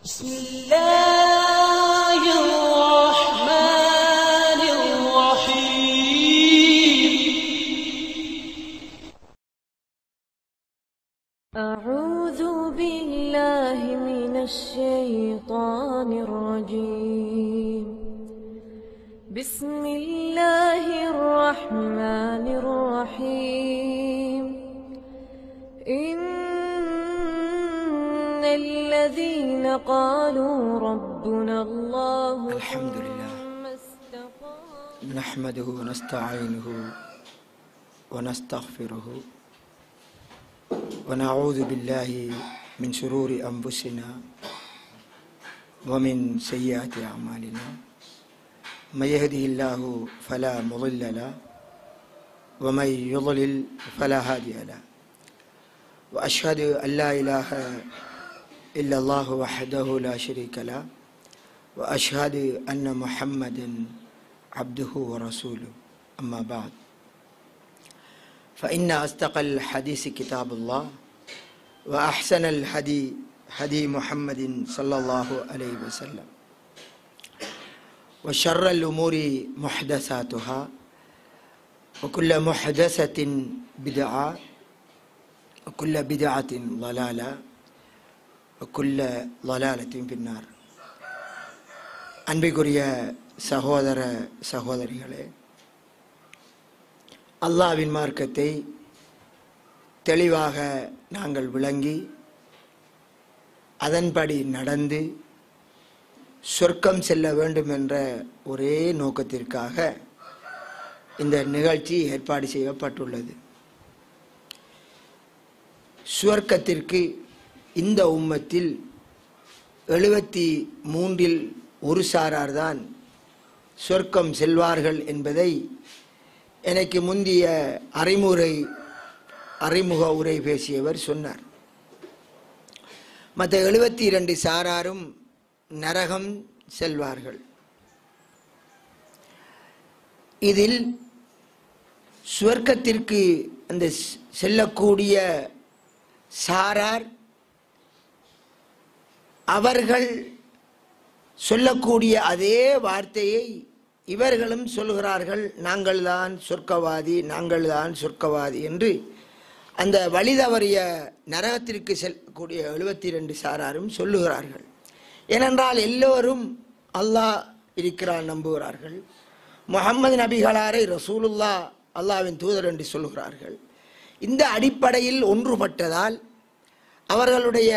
بسم الله الرحمن الرحيم أعوذ بالله من الشيطان الرجيم بسم الله الرحمن الرحيم إن الذين قالوا ربنا الله الحمد لله ثم استقاموا نحمده ونستعينه ونستغفره ونعوذ بالله من شرور أنفسنا ومن سيئات أعمالنا من يهده الله فلا مضل له ومن يضلل فلا هادي له وأشهد أن لا إله إلا الله وحده لا شريك له وأشهد أن محمدا عبده ورسوله أما بعد فإن أصدق الحديث كتاب الله وأحسن الهدي هدي محمد صلى الله عليه وسلم وشر الأمور محدثاتها وكل محدثة بدعة وكل بدعة ضلالة وكل ضلالة في النار. அன்பிற்குரிய சகோதர சகோதரிகளே, அல்லாஹ்வின் மார்க்கத்தை தெளிவாக நாங்கள் விளங்கி அதன்படி நடந்து சொர்க்கம் செல்ல வேண்டும் என்ற ஒரே நோக்கத்திற்காக இந்த நிகழ்ச்சி ஏற்பாடு செய்யப்பட்டுள்ளது. சுவர்க்கத்திற்கு இந்த உம்மத்தில் 73 ஒரு சாரார்தான் சொர்க்கம் செல்வார்கள் என்பதை எனக்கு முந்திய அறிமுக உரை பேசியவர் சொன்னார். மற்ற 72 சாராரும் நரகம் செல்வார்கள். இதில் சுவர்க்கத்திற்கு அந்த செல்லக்கூடிய சாரார் அவர்கள் சொல்லக்கூடிய அதே வார்த்தையை இவர்களும் சொல்கிறார்கள், நாங்கள்தான் சொர்க்கவாதி என்று அந்த வழி தவறிய நரகத்திற்கு செல்லக்கூடிய 72 சாராரும் சொல்லுகிறார்கள். ஏனென்றால் எல்லோரும் அல்லாஹ் இருக்கிறான் நம்புகிறார்கள். முஹம்மது நபிகளாரை ரசூலுல்லா அல்லாஹ்வின் தூதர் என்று சொல்கிறார்கள். இந்த அடிப்படையில் ஒன்றுபட்டதால் அவர்களுடைய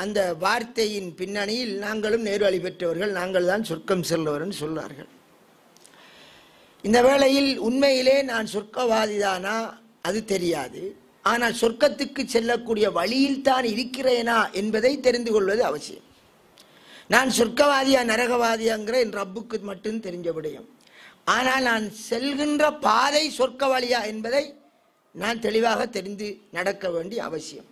அந்த வார்த்தையின் பின்னணியில் நாங்களும் நேர்வழி பெற்றவர்கள், நாங்கள் தான் சொர்க்கம் செல்பவர்கள் சொல்வார்கள். இந்த வேளையில் உண்மையிலே நான் சொர்க்கவாதிதானா அது தெரியாது. ஆனால் சொர்க்கத்துக்கு செல்லக்கூடிய வழியில் தான் இருக்கிறேனா என்பதை தெரிந்து கொள்வது அவசியம். நான் சொர்க்கவாதியா நரகவாதியாங்கிற என் ரப்புக்கு மட்டும் தெரிஞ்ச விடயம். ஆனால் நான் செல்கின்ற பாதை சொர்க்க வழியா என்பதை நான் தெளிவாக தெரிந்து நடக்க வேண்டிய அவசியம்.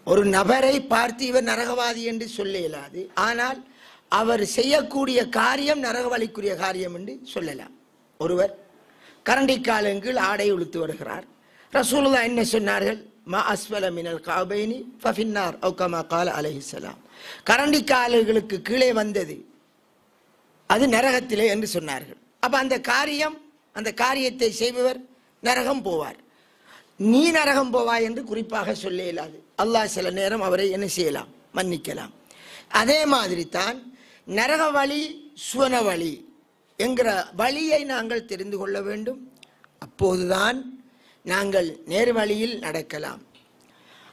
ஒரு நபரை பார்த்து இவர் நரகவாதி என்று சொல்ல இயலாது. ஆனால் அவர் செய்யக்கூடிய காரியம் நரகவழிக்குரிய காரியம் என்று சொல்லலாம். ஒருவர் கரண்டிக்காலங்கள் ஆடை உடுத்து வருகிறார். ரசூலுல்லாஹ் என்ன சொன்னார்கள்? மா அஸ்வல மினல் கஅபைனி ஃபஃபின்னார் அவ் கமா கால அலைஹிஸ்ஸலாம். கரண்டிக்கால்களுக்கு கீழே வந்தது அது நரகத்திலே என்று சொன்னார்கள். அப்ப அந்த காரியத்தை செய்பவர் நரகம் போவார். நீ நரகம் போவாய் என்று குறிப்பாக சொல்ல இயலாது. அல்லாஹ் சில நேரம் அவரை என்ன செய்யலாம்? மன்னிக்கலாம். அதே மாதிரி தான் நரக வழி சுவன வழி என்கிற வழியை நாங்கள் தெரிந்து கொள்ள வேண்டும். அப்போதுதான் நாங்கள் நேர் வழியில் நடக்கலாம்.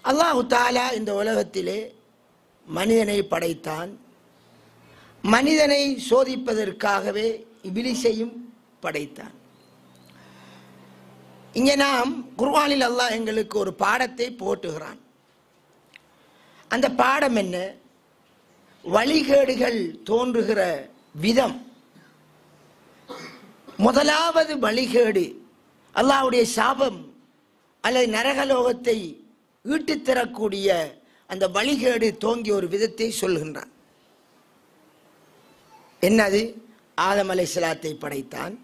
அல்லாஹ் தஆலா இந்த உலகத்திலே மனிதனை படைத்தான். மனிதனை சோதிப்பதற்காகவே இபிலிஸையும் படைத்தான். இங்கே நாம் குர்ஆனில் அல்லாஹ் எங்களுக்கு ஒரு பாடத்தை போட்டுகிறான். அந்த பாடம் என்ன? வழிகேடுகள் தோன்றுகிற விதம். முதலாவது வழிகேடு அல்லாஹ்வுடைய சாபம் அல்லது நரகலோகத்தை ஈட்டுத் தரக்கூடிய அந்த வழிகேடு தோங்கிய ஒரு விதத்தை சொல்கின்றான். என்னது? ஆதம் அலைஹிஸ்ஸலாத்தை படைத்தான்.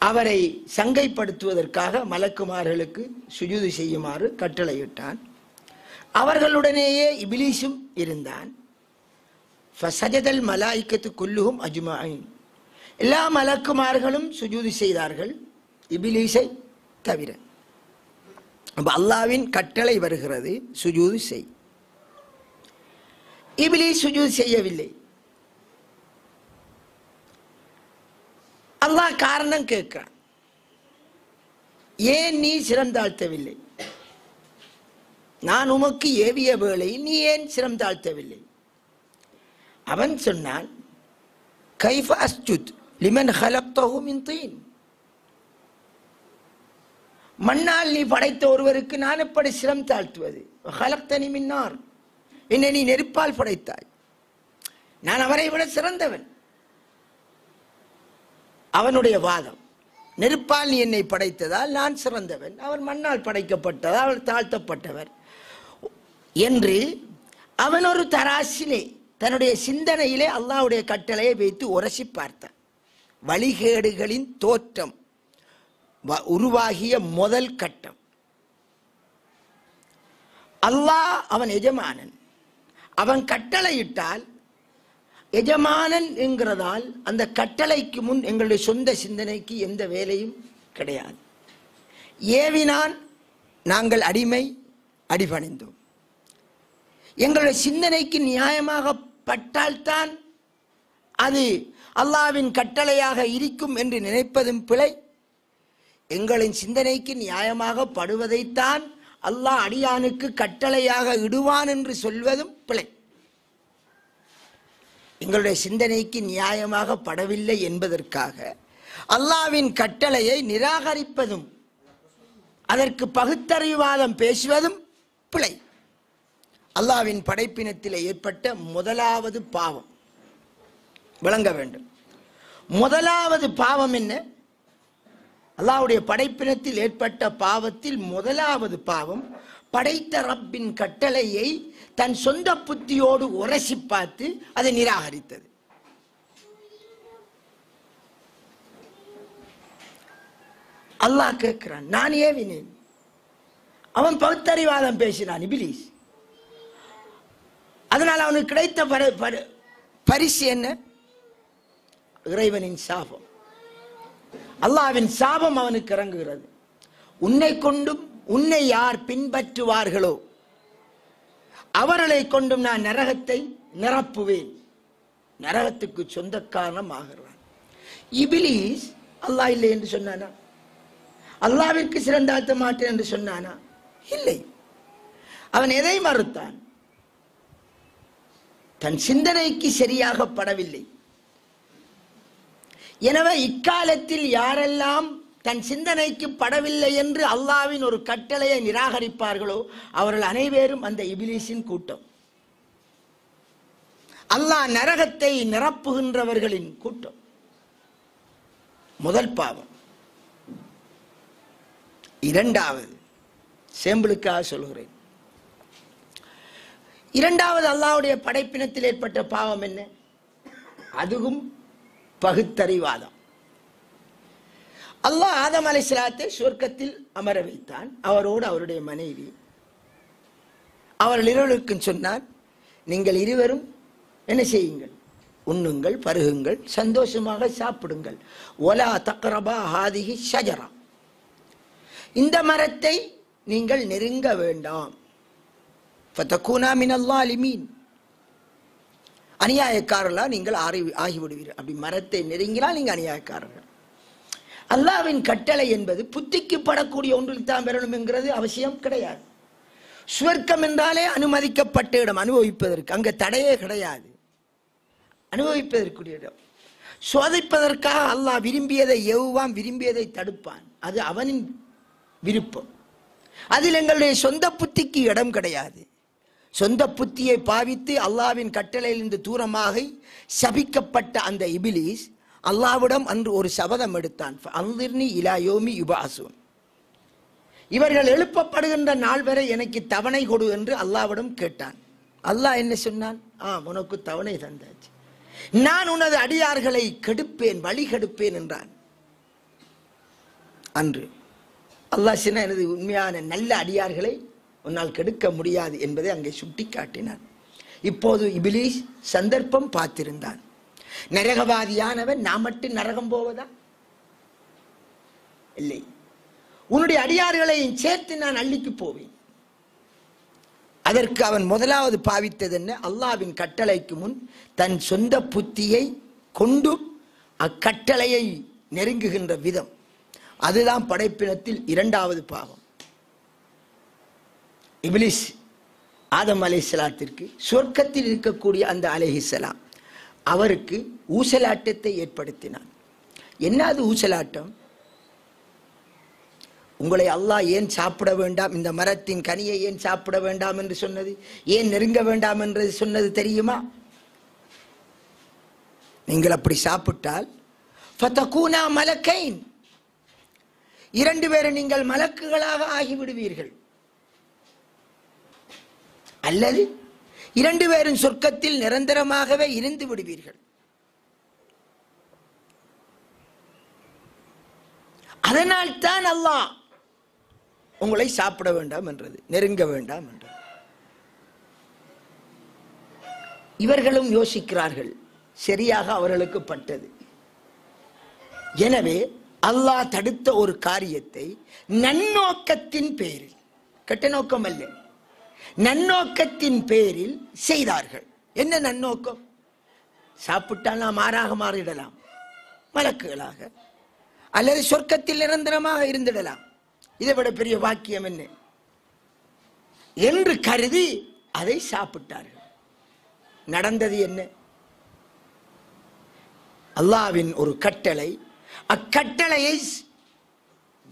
அவரை சங்கைப்படுத்துவதற்காக மலக்குமார்களுக்கு சுஜூது செய்யுமாறு கட்டளையிட்டான். அவர்களுடனேயே இபிலீஸும் இருந்தான். ஃபஸஜதல் மலாயிகத்து குல்லுஹும் அஜ்மஈன், எல்லா மலக்குமார்களும் சுஜூது செய்தார்கள் இபிலீஸை தவிர. அப்ப அல்லாஹ்வின் கட்டளை வருகிறது, சுஜூது செய். இபிலீஸ் சுஜூது செய்யவில்லை. அல்லாஹ் காரணம் கேட்கிறான், ஏன் நீ சிரம் தாழ்த்தவில்லை? நான் உமக்கு ஏவிய வேளையில் நீ ஏன் சிரம் தாழ்த்தவில்லை? அவன் சொன்னான், கைஃப அஸ்ஜுத் லிமன் ஹலக்தஹு மின் தீன், மண்ணால் நீ படைத்த ஒருவருக்கு நான் எப்படி சிரம் தாழ்த்துவது? ஹலக்தனி மின் நார், என்னை நீ நெருப்பால் படைத்தாய், நான் அவரை விட சிறந்தவன். அவனுடைய வாதம், நெருப்பால் நீ என்னை படைத்ததால் நான் சிறந்தவன், அவர் மண்ணால் படைக்கப்பட்டதால் அவர் தாழ்த்தப்பட்டவர் என்று அவன் ஒரு தராசிலே தன்னுடைய சிந்தனையிலே அல்லாஹ்வுடைய கட்டளையை வைத்து உரசி பார்த்தான். வழிகேடுகளின் தோற்றம் உருவாகிய முதல் கட்டம். அல்லாஹ் அவன் எஜமானன், அவன் கட்டளையிட்டால் எஜமானன் என்கிறதால் அந்த கட்டளைக்கு முன் எங்களுடைய சொந்த சிந்தனைக்கு எந்த வேலையும் கிடையாது. ஏவினான், நாங்கள் அடிமை, அடிபணிந்தோம். எங்களுடைய சிந்தனைக்கு நியாயமாக பட்டால்தான் அது அல்லாஹ்வின் கட்டளையாக இருக்கும் என்று நினைப்பதும் பிழை. எங்களின் சிந்தனைக்கு நியாயமாக படுவதைத்தான் அல்லாஹ் அடியானுக்கு கட்டளையாக இடுவான் என்று சொல்வதும் பிழை. எங்களுடைய சிந்தனைக்கு நியாயமாக படவில்லை என்பதற்காக அல்லாஹ்வின் கட்டளையை நிராகரிப்பதும் அதற்கு பகுத்தறிவாதம் பேசுவதும் பிழை. அல்லாஹ்வின் படைப்பினத்தில் ஏற்பட்ட முதலாவது பாவம் விளங்க வேண்டும். முதலாவது பாவம் என்ன? அல்லாஹ்வுடைய படைப்பினத்தில் ஏற்பட்ட பாவத்தில் முதலாவது பாவம், படைத்த ரப்பின் கட்டளையை தன் சொந்த புத்தியோடு உரசி பார்த்து அதை நிராகரித்தது. அல்லாஹ் கேட்கிறான், நான் ஏவினேன், அவன் பகுத்தறிவாதம் பேசினான் இபிலீஸ். அதனால் அவனுக்கு கிடைத்த பரிசு என்ன? இறைவனின் சாபம். அல்லாஹ்வின் சாபம் அவனுக்கு இறங்குகிறது. உன்னை கொண்டும் உன்னை யார் பின்பற்றுவார்களோ அவர்களை கொண்டும் நான் நரகத்தை நிரப்புவேன். நரகத்துக்கு சொந்தக்காரனம் ஆகிறான். இபிலீஸ் அல்லாஹ் இல்லை என்று சொன்னானா? அல்லாஹ்விற்கு சிறந்தாழ்த்த மாட்டேன் என்று சொன்னானா? இல்லை. அவன் எதை மறுத்தான்? தன் சிந்தனைக்கு சரியாக படவில்லை. எனவே இக்காலத்தில் யாரெல்லாம் தன் சிந்தனைக்கு படவில்லை என்று அல்லாஹ்வின் ஒரு கட்டளையை நிராகரிப்பார்களோ அவர்கள் அனைவரும் அந்த இபிலீஸின் கூட்டம். அல்லாஹ் நரகத்தை நிரப்புகின்றவர்களின் கூட்டம். முதல் பாவம். இரண்டாவது, சேம்பிளுக்காக சொல்கிறேன், இரண்டாவது அல்லாஹ்வுடைய படைப்பினத்தில் ஏற்பட்ட பாவம் என்ன? அதுவும் பகுத்தறிவாதம். அல்லாஹ் ஆதம் அலைஹிஸ்ஸலாத்தை சொர்க்கத்தில் அமர வைத்தான், அவரோடு அவருடைய மனைவி. அவர்கள் இருவருக்கும் சொன்னார், நீங்கள் இருவரும் என்ன செய்யுங்கள்? உண்ணுங்கள், பருகுங்கள், சந்தோஷமாக சாப்பிடுங்கள். ஒலா தக்ரபா ஹாதிஹி ஷஜரா, இந்த மரத்தை நீங்கள் நெருங்க வேண்டாம். ஃபதகூனா மினல் ஸாலிமீன், அநியாயக்காரர்களா நீங்கள் ஆகிவிடுவீர்கள். அப்படி மரத்தை நெருங்கினால் நீங்கள் அநியாயக்காரர்கள். அல்லாஹ்வின் கட்டளை என்பது புத்திக்கு படக்கூடிய ஒன்றில் தான் பெறணும் என்கிறது அவசியம் கிடையாது. சுவர்க்கம் என்றாலே அனுமதிக்கப்பட்ட இடம், அனுபவிப்பதற்கு. அங்கே தடையே கிடையாது, அனுபவிப்பதற்குரிய இடம். சோதிப்பதற்காக அல்லாஹ் விரும்பியதை ஏவுவான், விரும்பியதை தடுப்பான். அது அவனின் விருப்பம். அதில் எங்களுடைய சொந்த புத்திக்கு இடம் கிடையாது. சொந்த புத்தியை பாவித்து அல்லாஹ்வின் கட்டளையிலிருந்து தூரமாக சபிக்கப்பட்ட அந்த இபிலீஸ் அல்லாஹ்விடம் அன்று ஒரு சபதம் எடுத்தான், அன்லிர்னி இலா யௌமி யுபஅஸூன், இவர்கள் எழுப்பப்படுகின்ற நாள் வரை எனக்கு தவணை கொடு என்று அல்லாஹ்விடம் கேட்டான். அல்லாஹ் என்ன சொன்னான்? உனக்கு தவணை தந்தாச்சு, நான் உனது அடியார்களை கெடுப்பேன், வழி கெடுப்பேன் என்றான். அன்று அல்லாஹ் சொன்ன, எனது உண்மையான நல்ல அடியார்களை உன்னால் கெடுக்க முடியாது என்பதை அங்கே சுட்டி காட்டினான். இப்போது இபிலீஸ் சந்தர்ப்பம் பார்த்திருந்தான். நரகவாதியானவன் நான் மட்டும் நரகம் போவதா? இல்லை, உன்னுடைய அடியார்களையும் சேர்த்து நான் அள்ளிக்கு போவேன். அதற்கு அவன் முதலாவது பாவித்தது என்ன? அல்லாஹ்வின் கட்டளைக்கு முன் தன் சொந்த புத்தியை கொண்டு அக்கட்டளையை நெருங்குகின்ற விதம். அதுதான் படைப்பினத்தில் இரண்டாவது பாவம். இப்லீஸ் ஆதம் அலைஹிஸ்ஸலாத்திற்கு சொர்க்கத்தில் இருக்கக்கூடிய அந்த அலைஹிஸ்ஸலாம் அவருக்கு ஊசலாட்டத்தை ஏற்படுத்தினான். என்னது ஊசலாட்டம்? உங்களை அல்லாஹ் ஏன் சாப்பிட வேண்டாம், இந்த மரத்தின் கனியை ஏன் சாப்பிட வேண்டாம் என்று சொன்னது, ஏன் நெருங்க வேண்டாம் என்று சொன்னது தெரியுமா? நீங்கள் அப்படி சாப்பிட்டால் ஃபதகூனா மலக்கைன், இரண்டு பேரும் நீங்கள் மலக்குகளாக ஆகிவிடுவீர்கள், அல்லது இரண்டு பேரும் சொர்க்கத்தில் நிரந்தரமாகவே இருந்து விடுவீர்கள். அதனால் தான் அல்லாஹ் உங்களை சாப்பிட வேண்டாம் என்றது, நெருங்க வேண்டாம் என்றது. இவர்களும் யோசிக்கிறார்கள், சரியாக அவர்களுக்கு பட்டது. எனவே அல்லாஹ் தடுத்த ஒரு காரியத்தை நன்னோக்கத்தின் பேரில், கெட்ட நோக்கம் அல்ல, நன்னோக்கத்தின் பேரில் செய்தார்கள். என்ன நன்னோக்கம்? சாப்பிட்டால் நாம் மாறாக மாறிடலாம், மலக்குகளாக, அல்லது சொர்க்கத்தில் நிரந்தரமாக இருந்திடலாம். இதை விட பெரிய வாக்கியம் என்ன என்று கருதி அதை சாப்பிட்டார்கள். நடந்தது என்ன? அல்லாஹ்வின் ஒரு கட்டளை, அக்கட்டளையை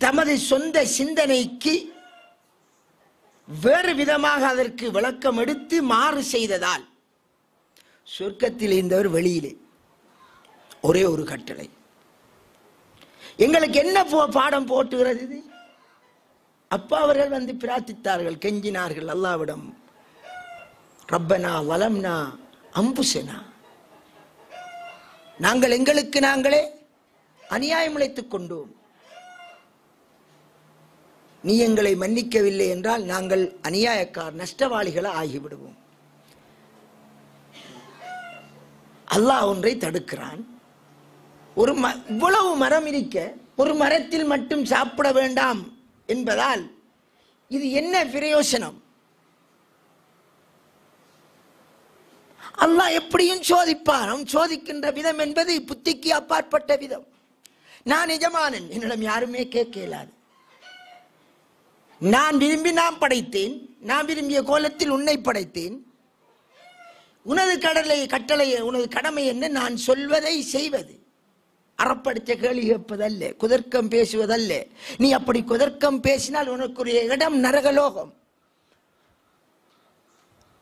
தமது சொந்த சிந்தனைக்கு வேறு விதமாக அதற்கு விளக்கம் எடுத்து மாறு செய்ததால் சொர்க்கத்தில் இருந்தவர் வெளியிலே. ஒரே ஒரு கட்டளை. எங்களுக்கு என்ன பாடம் போட்டுகிறது இது? அப்ப அவர்கள் வந்து பிரார்த்தித்தார்கள், கெஞ்சினார்கள் அல்லாஹ்விடம், ரப்பனா வலம்னா அம்புசனா, நாங்கள் எங்களுக்கு நாங்களே அநியாயம் இழைத்துக் கொண்டோம், நீ எங்களை மன்னிக்கவில்லை என்றால் நாங்கள் அநியாயக்கார் நஷ்டவாளிகளை ஆகிவிடுவோம். அல்லாஹ் ஒன்றை தடுக்கிறான். ஒரு இவ்வளவு மரம் இருக்க ஒரு மரத்தில் மட்டும் சாப்பிட வேண்டாம் என்பதால் இது என்ன பிரயோசனம்? அல்லாஹ் எப்படியும் சோதிப்பான். அவன் சோதிக்கின்ற விதம் என்பது புத்திக்கு அப்பாற்பட்ட விதம். நான் எஜமானன், என்னிடம் யாருமே கேட்க இயலாது. நான் விரும்பி நான் படைத்தேன், நான் விரும்பிய கோலத்தில் உன்னை படைத்தேன். உனது கட்டளை உனது கடமை என்ன? நான் சொல்வதை செய்வது. அறப்படுத்த கேள்வி கேட்பதல்ல, குதர்க்கம் பேசுவதல்ல. நீ அப்படி குதர்க்கம் பேசினால் உனக்குரிய இடம் நரகலோகம்.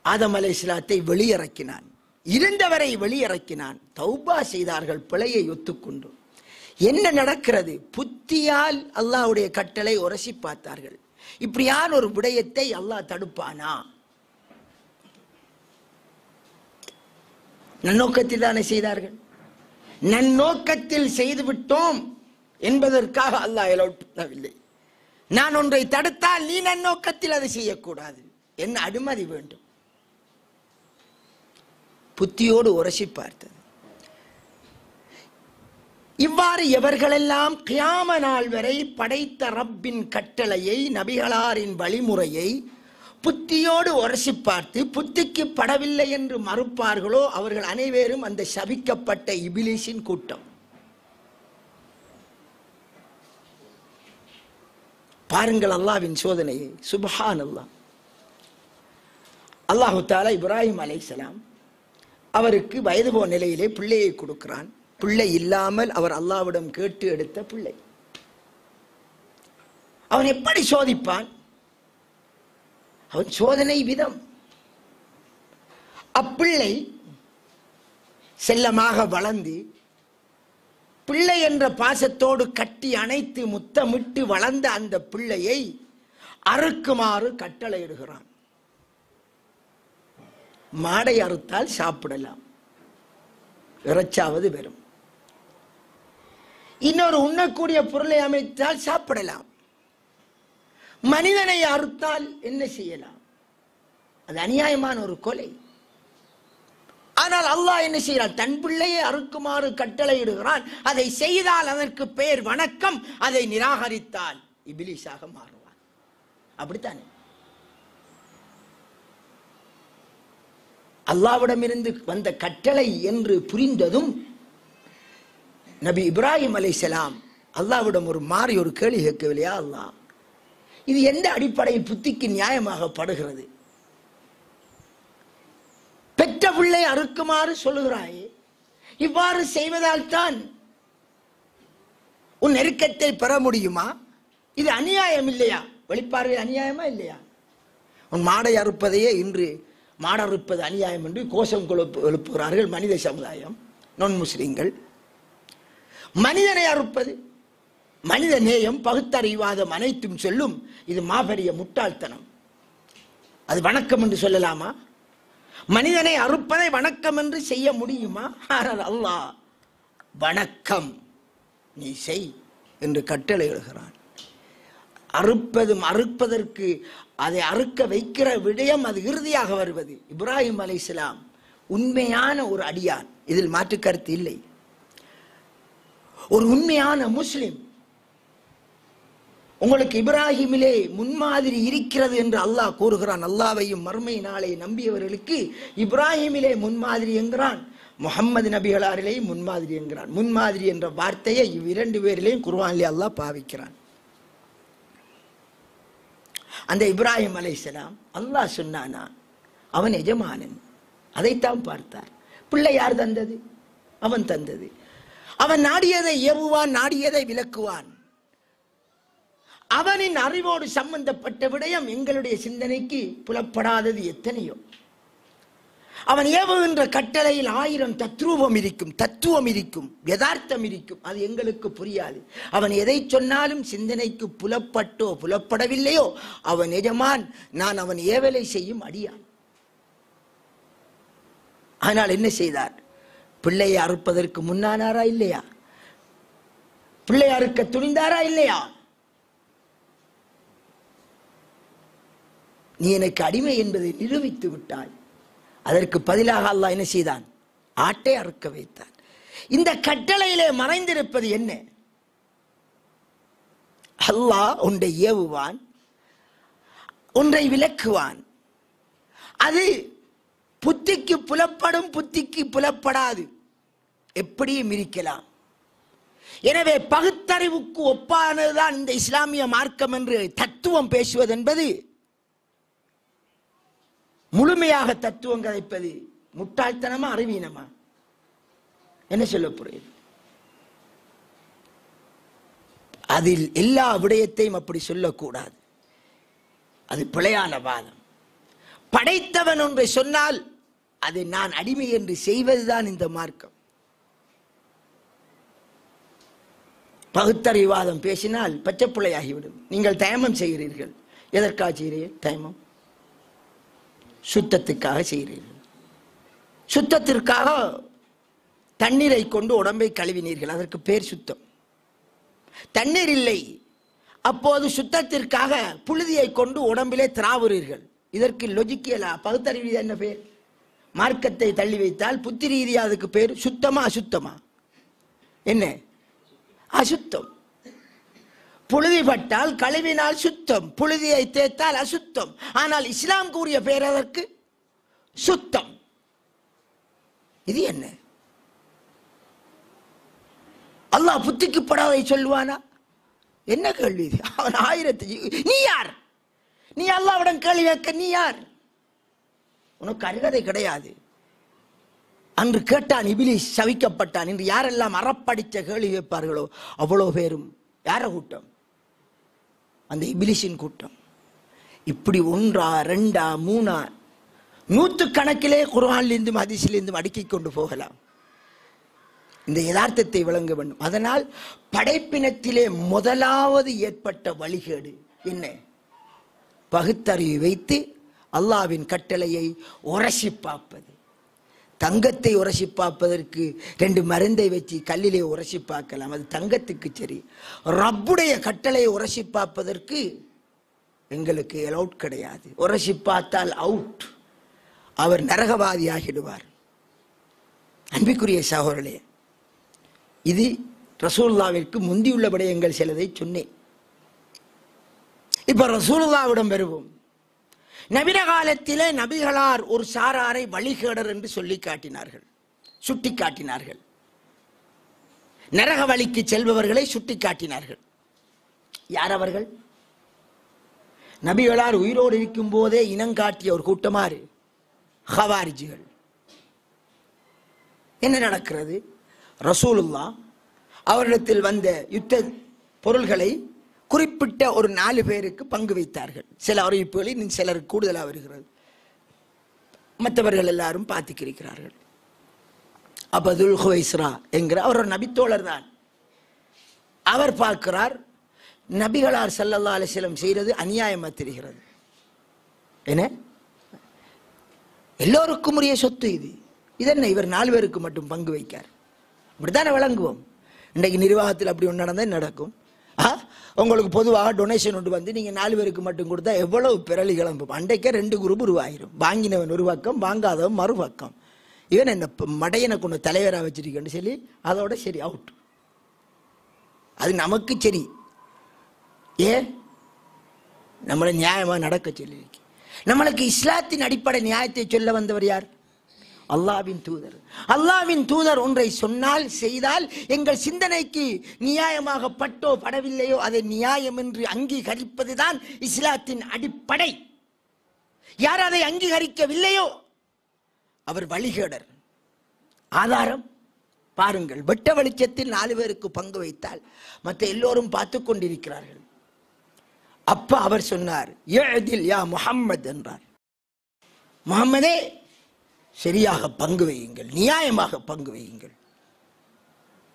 ஆதம் அலைஹிஸ்ஸலாத்தை வெளியிறக்கினான், இருந்தவரை வெளியிறக்கினான். தௌபா செய்தார்கள், பிழையை ஒத்துக்கொண்டு. என்ன நடக்கிறது? புத்தியால் அல்லாஹ்வுடைய கட்டளை உரசி பார்த்தார்கள். இப்படியான ஒரு விடயத்தை அல்லாஹ் தடுப்பானா? நன்னோக்கத்தில் தானே செய்தார்கள். நன்னோக்கத்தில் செய்துவிட்டோம் என்பதற்காக அல்லாஹ் அலோட் பண்ணவில்லை. நான் ஒன்றை தடுத்தால் நீ நன்னோக்கத்தில் அதை செய்யக்கூடாது, என்ன அனுமதி வேண்டும். புத்தியோடு உரசி பார்த்தது. இவ்வாறு எவர்களெல்லாம் கியாம நாள் வரை படைத்த ரப்பின் கட்டளையை, நபிகளாரின் வழிமுறையை புத்தியோடு உரசி பார்த்து புத்திக்கு படவில்லை என்று மறுப்பார்களோ அவர்கள் அனைவரும் அந்த சபிக்கப்பட்ட இபிலீசின் கூட்டம். பாருங்கள் அல்லாஹ்வின் சோதனையை. சுப்ஹானல்லாஹ். அல்லாஹு தஆலா இப்ராஹிம் அலைஹிஸ்ஸலாம் அவருக்கு வயது போன நிலையிலே பிள்ளையை கொடுக்கிறான். பிள்ளை இல்லாமல் அவர் அல்லாஹ்விடம் கேட்டு எடுத்த பிள்ளை. அவன் எப்படி சோதிப்பான்? அவன் சோதனை விதம். அப்பிள்ளை செல்லமாக வளர்ந்து பிள்ளை என்ற பாசத்தோடு கட்டி அணைத்து முத்தமிட்டு வளர்ந்த அந்த பிள்ளையை அறுக்குமாறு கட்டளையிடுகிறான். மாடை அறுத்தால் சாப்பிடலாம், இறைச்சாவது வெறும். இன்னொரு உண்ணக்கூடிய பொருளை அமைத்தால் சாப்பிடலாம். மனிதனை அறுத்தால் என்ன செய்யலாம்? அது அநியாயமான ஒரு கொலை. ஆனால் அல்லாஹ் என்ன செய்கிறான்? தன் பிள்ளையை அறுக்குமாறு கட்டளையிடுகிறான். அதை செய்தால் அதற்கு பெயர் வணக்கம், அதை நிராகரித்தால் இபிலிஸாக மாறுவான். அப்படித்தானே? அல்லாஹ்விடமிருந்து வந்த கட்டளை என்று புரிந்ததும் நபி இப்ராஹிம் அலைஹிஸ்ஸலாம் அல்லாஹ்விடம் ஒரு கேள்வி கேட்கவில்லையா? அல்லாஹ், இது எந்த அடிப்படையில் புத்திக்கு நியாயமாக படுகிறது? பெற்ற பிள்ளை அறுக்குமாறு சொல்லுகிறாயே, இவ்வாறு செய்வதால் தான் உன் நெருக்கத்தை பெற முடியுமா? இது அநியாயம் இல்லையா? வெளிப்பார்வை அநியாயமா இல்லையா? உன் மாடை அறுப்பதையே இன்று மாடறுப்பது அநியாயம் என்று கோஷம் எழுப்புகிறார்கள் மனித சமுதாயம், நான் முஸ்லிம்கள். மனிதனை அறுப்பது, மனித நேயம், பகுத்தறிவாதம் அனைத்தும் சொல்லும் இது மாபெரிய முட்டாள்தனம். அது வணக்கம் என்று சொல்லலாமா? மனிதனை அறுப்பதை வணக்கம் என்று செய்ய முடியுமா? அல்லாஹ் வணக்கம் நீ செய் என்று கட்டளை எழுகிறான். அறுப்பதற்கு அதை அறுக்க வைக்கிற விடயம் அது இறுதியாக வருவது. இப்ராஹிம் அலைஹிஸ்ஸலாம் உண்மையான ஒரு அடியான், இதில் மாற்று கருத்து இல்லை. ஒரு உண்மையான முஸ்லிம். உங்களுக்கு இப்ராஹிமிலே முன்மாதிரி இருக்கிறது என்று அல்லாஹ் கூறுகிறான். அல்லாஹ்வையும் மறுமை நாளை நம்பியவர்களுக்கு இப்ராஹிமிலே முன்மாதிரி என்கிறான், முஹம்மது நபிகளாரிலே முன்மாதிரி என்கிறான். முன்மாதிரி என்ற வார்த்தையை இவ்விரண்டு பேரிலேயும் குர்ஆனிலே அல்லாஹ் பாவிக்கிறான். அந்த இப்ராஹிம் அலைஹிஸ்ஸலாம் அல்லாஹ் சொன்னானா அவன் எஜமானன், அதைத்தான் பார்த்தார். பிள்ளை யார் தந்தது? அவன் தந்தது. அவன் நாடியதை ஏவுவான், நாடியதை விலக்குவான். அவனின் அறிவோடு சம்பந்தப்பட்ட விடயம் எங்களுடைய சிந்தனைக்கு புலப்படாதது எத்தனையோ. அவன் ஏவுகின்ற கட்டளையில் 1000 தத்துவம் இருக்கும், யதார்த்தம் இருக்கும். அது எங்களுக்கு புரியாது. அவன் எதை சொன்னாலும் சிந்தனைக்கு புலப்பட்டோ புலப்படவில்லையோ அவன் எஜமான், நான் அவன் ஏவலை செய்யும் அடியான். ஆனால் என்ன செய்தார்? பிள்ளையை அறுப்பதற்கு முன்னானாரா இல்லையா? பிள்ளை அறுக்க துணிந்தாரா இல்லையா? நீ எனக்கு அடிமை என்பதை நிரூபித்து விட்டாய். அதற்கு பதிலாக அல்லாஹ் என்ன செய்தான்? ஆட்டை அறுக்க வைத்தான். இந்த கட்டளையிலே மறைந்திருப்பது என்ன? அல்லாஹ் ஒன்றை ஏவுவான், ஒன்றை விலக்குவான். அது புத்திக்கு புலப்படும், புத்திக்கு புலப்படாது, எப்படியும் இருக்கலாம். எனவே பகுத்தறிவுக்கு ஒப்பானதுதான் இந்த இஸ்லாமிய மார்க்கம் என்று தத்துவம் பேசுவது என்பது, முழுமையாக தத்துவம் கதைப்பது முட்டாள்தனமா அறிவீனமா? என்ன சொல்ல போறீங்க? அதில் எல்லா விடயத்தையும் அப்படி சொல்லக்கூடாது. அது பிழையான வாதம். படைத்தவன் ஒன்றை சொன்னால் அதை நான் அடிமை என்று செய்வதுதான் இந்த மார்க்கம். பகுத்தறிவாதம் பேசினால் பச்சை பிள்ளையாகிவிடும். நீங்கள் தயமம் செய்கிறீர்கள். எதற்காக செய்கிறீர்கள்? தயமம் சுத்தத்துக்காக செய்கிறீர்கள். சுத்தத்திற்காக தண்ணீரை கொண்டு உடம்பை கழுவினீர்கள், அதற்கு பேர் சுத்தம். தண்ணீர் இல்லை, அப்போது சுத்தத்திற்காக புழுதியை கொண்டு உடம்பிலே திராவுறீர்கள். இதற்கு லொஜிக்கலா பகுத்தறிவு என்ன பேர்? மார்க்கத்தை தள்ளி வைத்தால் புத்தி ரீதியா அதுக்கு பேர் சுத்தமா அசுத்தமா? என்ன? அசுத்தம். புழுதி பட்டால் கழுவினால் சுத்தம், புழுதியை தேய்த்தால் அசுத்தம். ஆனால் இஸ்லாம் கூறிய பேர் அதற்கு சுத்தம். இது என்ன? அல்லாஹ் புத்திக்கு படாதை சொல்லுவானா? என்ன கேள்வி இது? அவன் 1000. நீ யார்? நீ அல்லாஹ்விடம் கேள்வி கேட்க நீ யார்? உனக்கு அருகதை கிடையாது. அன்று கேட்டான் இபிலிஸ், சவிக்கப்பட்டான். இன்று யாரெல்லாம் அறப்படிச்ச கேள்வி கேட்பார்களோ அவ்வளோ பேரும் யார கூட்டம்? அந்த இபிலிஸின் கூட்டம். இப்படி 1, 2, 3 நூற்றுக்கணக்கிலே குர்ஆனிலிருந்தும் ஹதீஸிலிருந்தும் அடுக்கிக் கொண்டு போகலாம். இந்த யதார்த்தத்தை விளங்க வேண்டும். அதனால் படைப்பினத்திலே முதலாவது ஏற்பட்ட வழிகேடு என்ன? பகுத்தறிவு வைத்து அல்லாஹ்வின் கட்டளையை உரசி பார்ப்பது. தங்கத்தை உரசி பார்ப்பதற்கு 2 மருந்தை வச்சு கல்லிலே உரசி பார்க்கலாம், அது தங்கத்துக்கு சரி. ரப்புடைய கட்டளையை உரசி பார்ப்பதற்கு எங்களுக்கு அலவுட் கிடையாது. உரசி பார்த்தால் அவுட், அவர் நரகவாதி ஆகிடுவார். அன்பிற்குரிய சகோதரர்களே, இது ரசூலுல்லாவிற்கு முந்தியுள்ள விடயங்கள் சிலதை சொன்னேன். இப்ப ரசூலுல்லாவிடம் வருவோம். நபிர காலத்திலே நபிகளார் ஒரு சாராரை வழிகேடர் என்று சொல்லி காட்டினார்கள், சுட்டி காட்டினார்கள். நரக வழிக்கு செல்பவர்களை சுட்டி காட்டினார்கள். யார் அவர்கள்? நபிகளார் உயிரோடு இருக்கும் போதே இனங்காட்டிய ஒரு கூட்டமாறு ஹவாரிஜிகள். என்ன நடக்கிறது? ரசூலுல்லாஹ் அவரிடத்தில் வந்த யுத்த பொருள்களை குறிப்பிட்ட ஒரு 4 பேருக்கு பங்கு வைத்தார்கள். சில அறிவிப்புகளில் சிலருக்கு கூடுதலாக வருகிறது, மற்றவர்கள் எல்லாரும் பார்த்துக்கிறார்கள். அபதுல் ஹுவைஸ்ரா என்கிற அவர் ஒரு நபித்தோழர் தான். அவர் பார்க்கிறார், நபிகளார் ஸல்லல்லாஹு அலைஹி வஸல்லம் செய்கிறது அநியாயமாக தெரிகிறது. என்ன, எல்லோருக்கும் உரிய சொத்து இது, இதென்ன இவர் 4 பேருக்கு மட்டும் பங்கு வைக்கார்? இப்படித்தானே விளங்குவோம். இன்றைக்கு நிர்வாகத்தில் அப்படி ஒன்று நடந்தால் நடக்கும். உங்களுக்கு பொதுவாக டொனேஷன் ஒன்று வந்து நீங்கள் 4 பேருக்கு மட்டும் கொடுத்தா எவ்வளவு பிறலி கிளம்பும். அன்றைக்கே 2 குரூப் உருவாயிரும். வாங்கினவன் ஒரு பக்கம், வாங்காதவன் மறுபக்கம். இவன் என்ன மடையனை கொண்டு தலைவராக வச்சிருக்கேன்னு சொல்லி அதோட சரி அவுட். அது நமக்கு சரி, ஏன் நம்மளை நியாயமாக நடக்க சொல்லி. நம்மளுக்கு இஸ்லாத்தின் அடிப்படை நியாயத்தை சொல்ல வந்தவர் யார்? அல்லாஹ்வின் தூதர். அல்லாஹ்வின் தூதர் ஒன்றை சொன்னால் செய்தால் எங்கள் சிந்தனைக்கு நியாயமாக பட்டோ படவில்லையோ அதை நியாயம் என்று அங்கீகரிப்பதுதான் இஸ்லாத்தின் அடிப்படை. யார் அதை அங்கீகரிக்கவில்லையோ அவர் வழிகேடர். ஆதாரம் பாருங்கள். வெட்ட வெளிச்சத்தில் 4 பேருக்கு பங்கு வைத்தால் மற்ற எல்லோரும் பார்த்து கொண்டிருக்கிறார்கள். அப்ப அவர் சொன்னார், யஅதில் யா முஹம்மத் என்றார். முஹம்மதே, சரியாக பங்கு வையுங்கள், நியாயமாக பங்கு வையுங்கள்.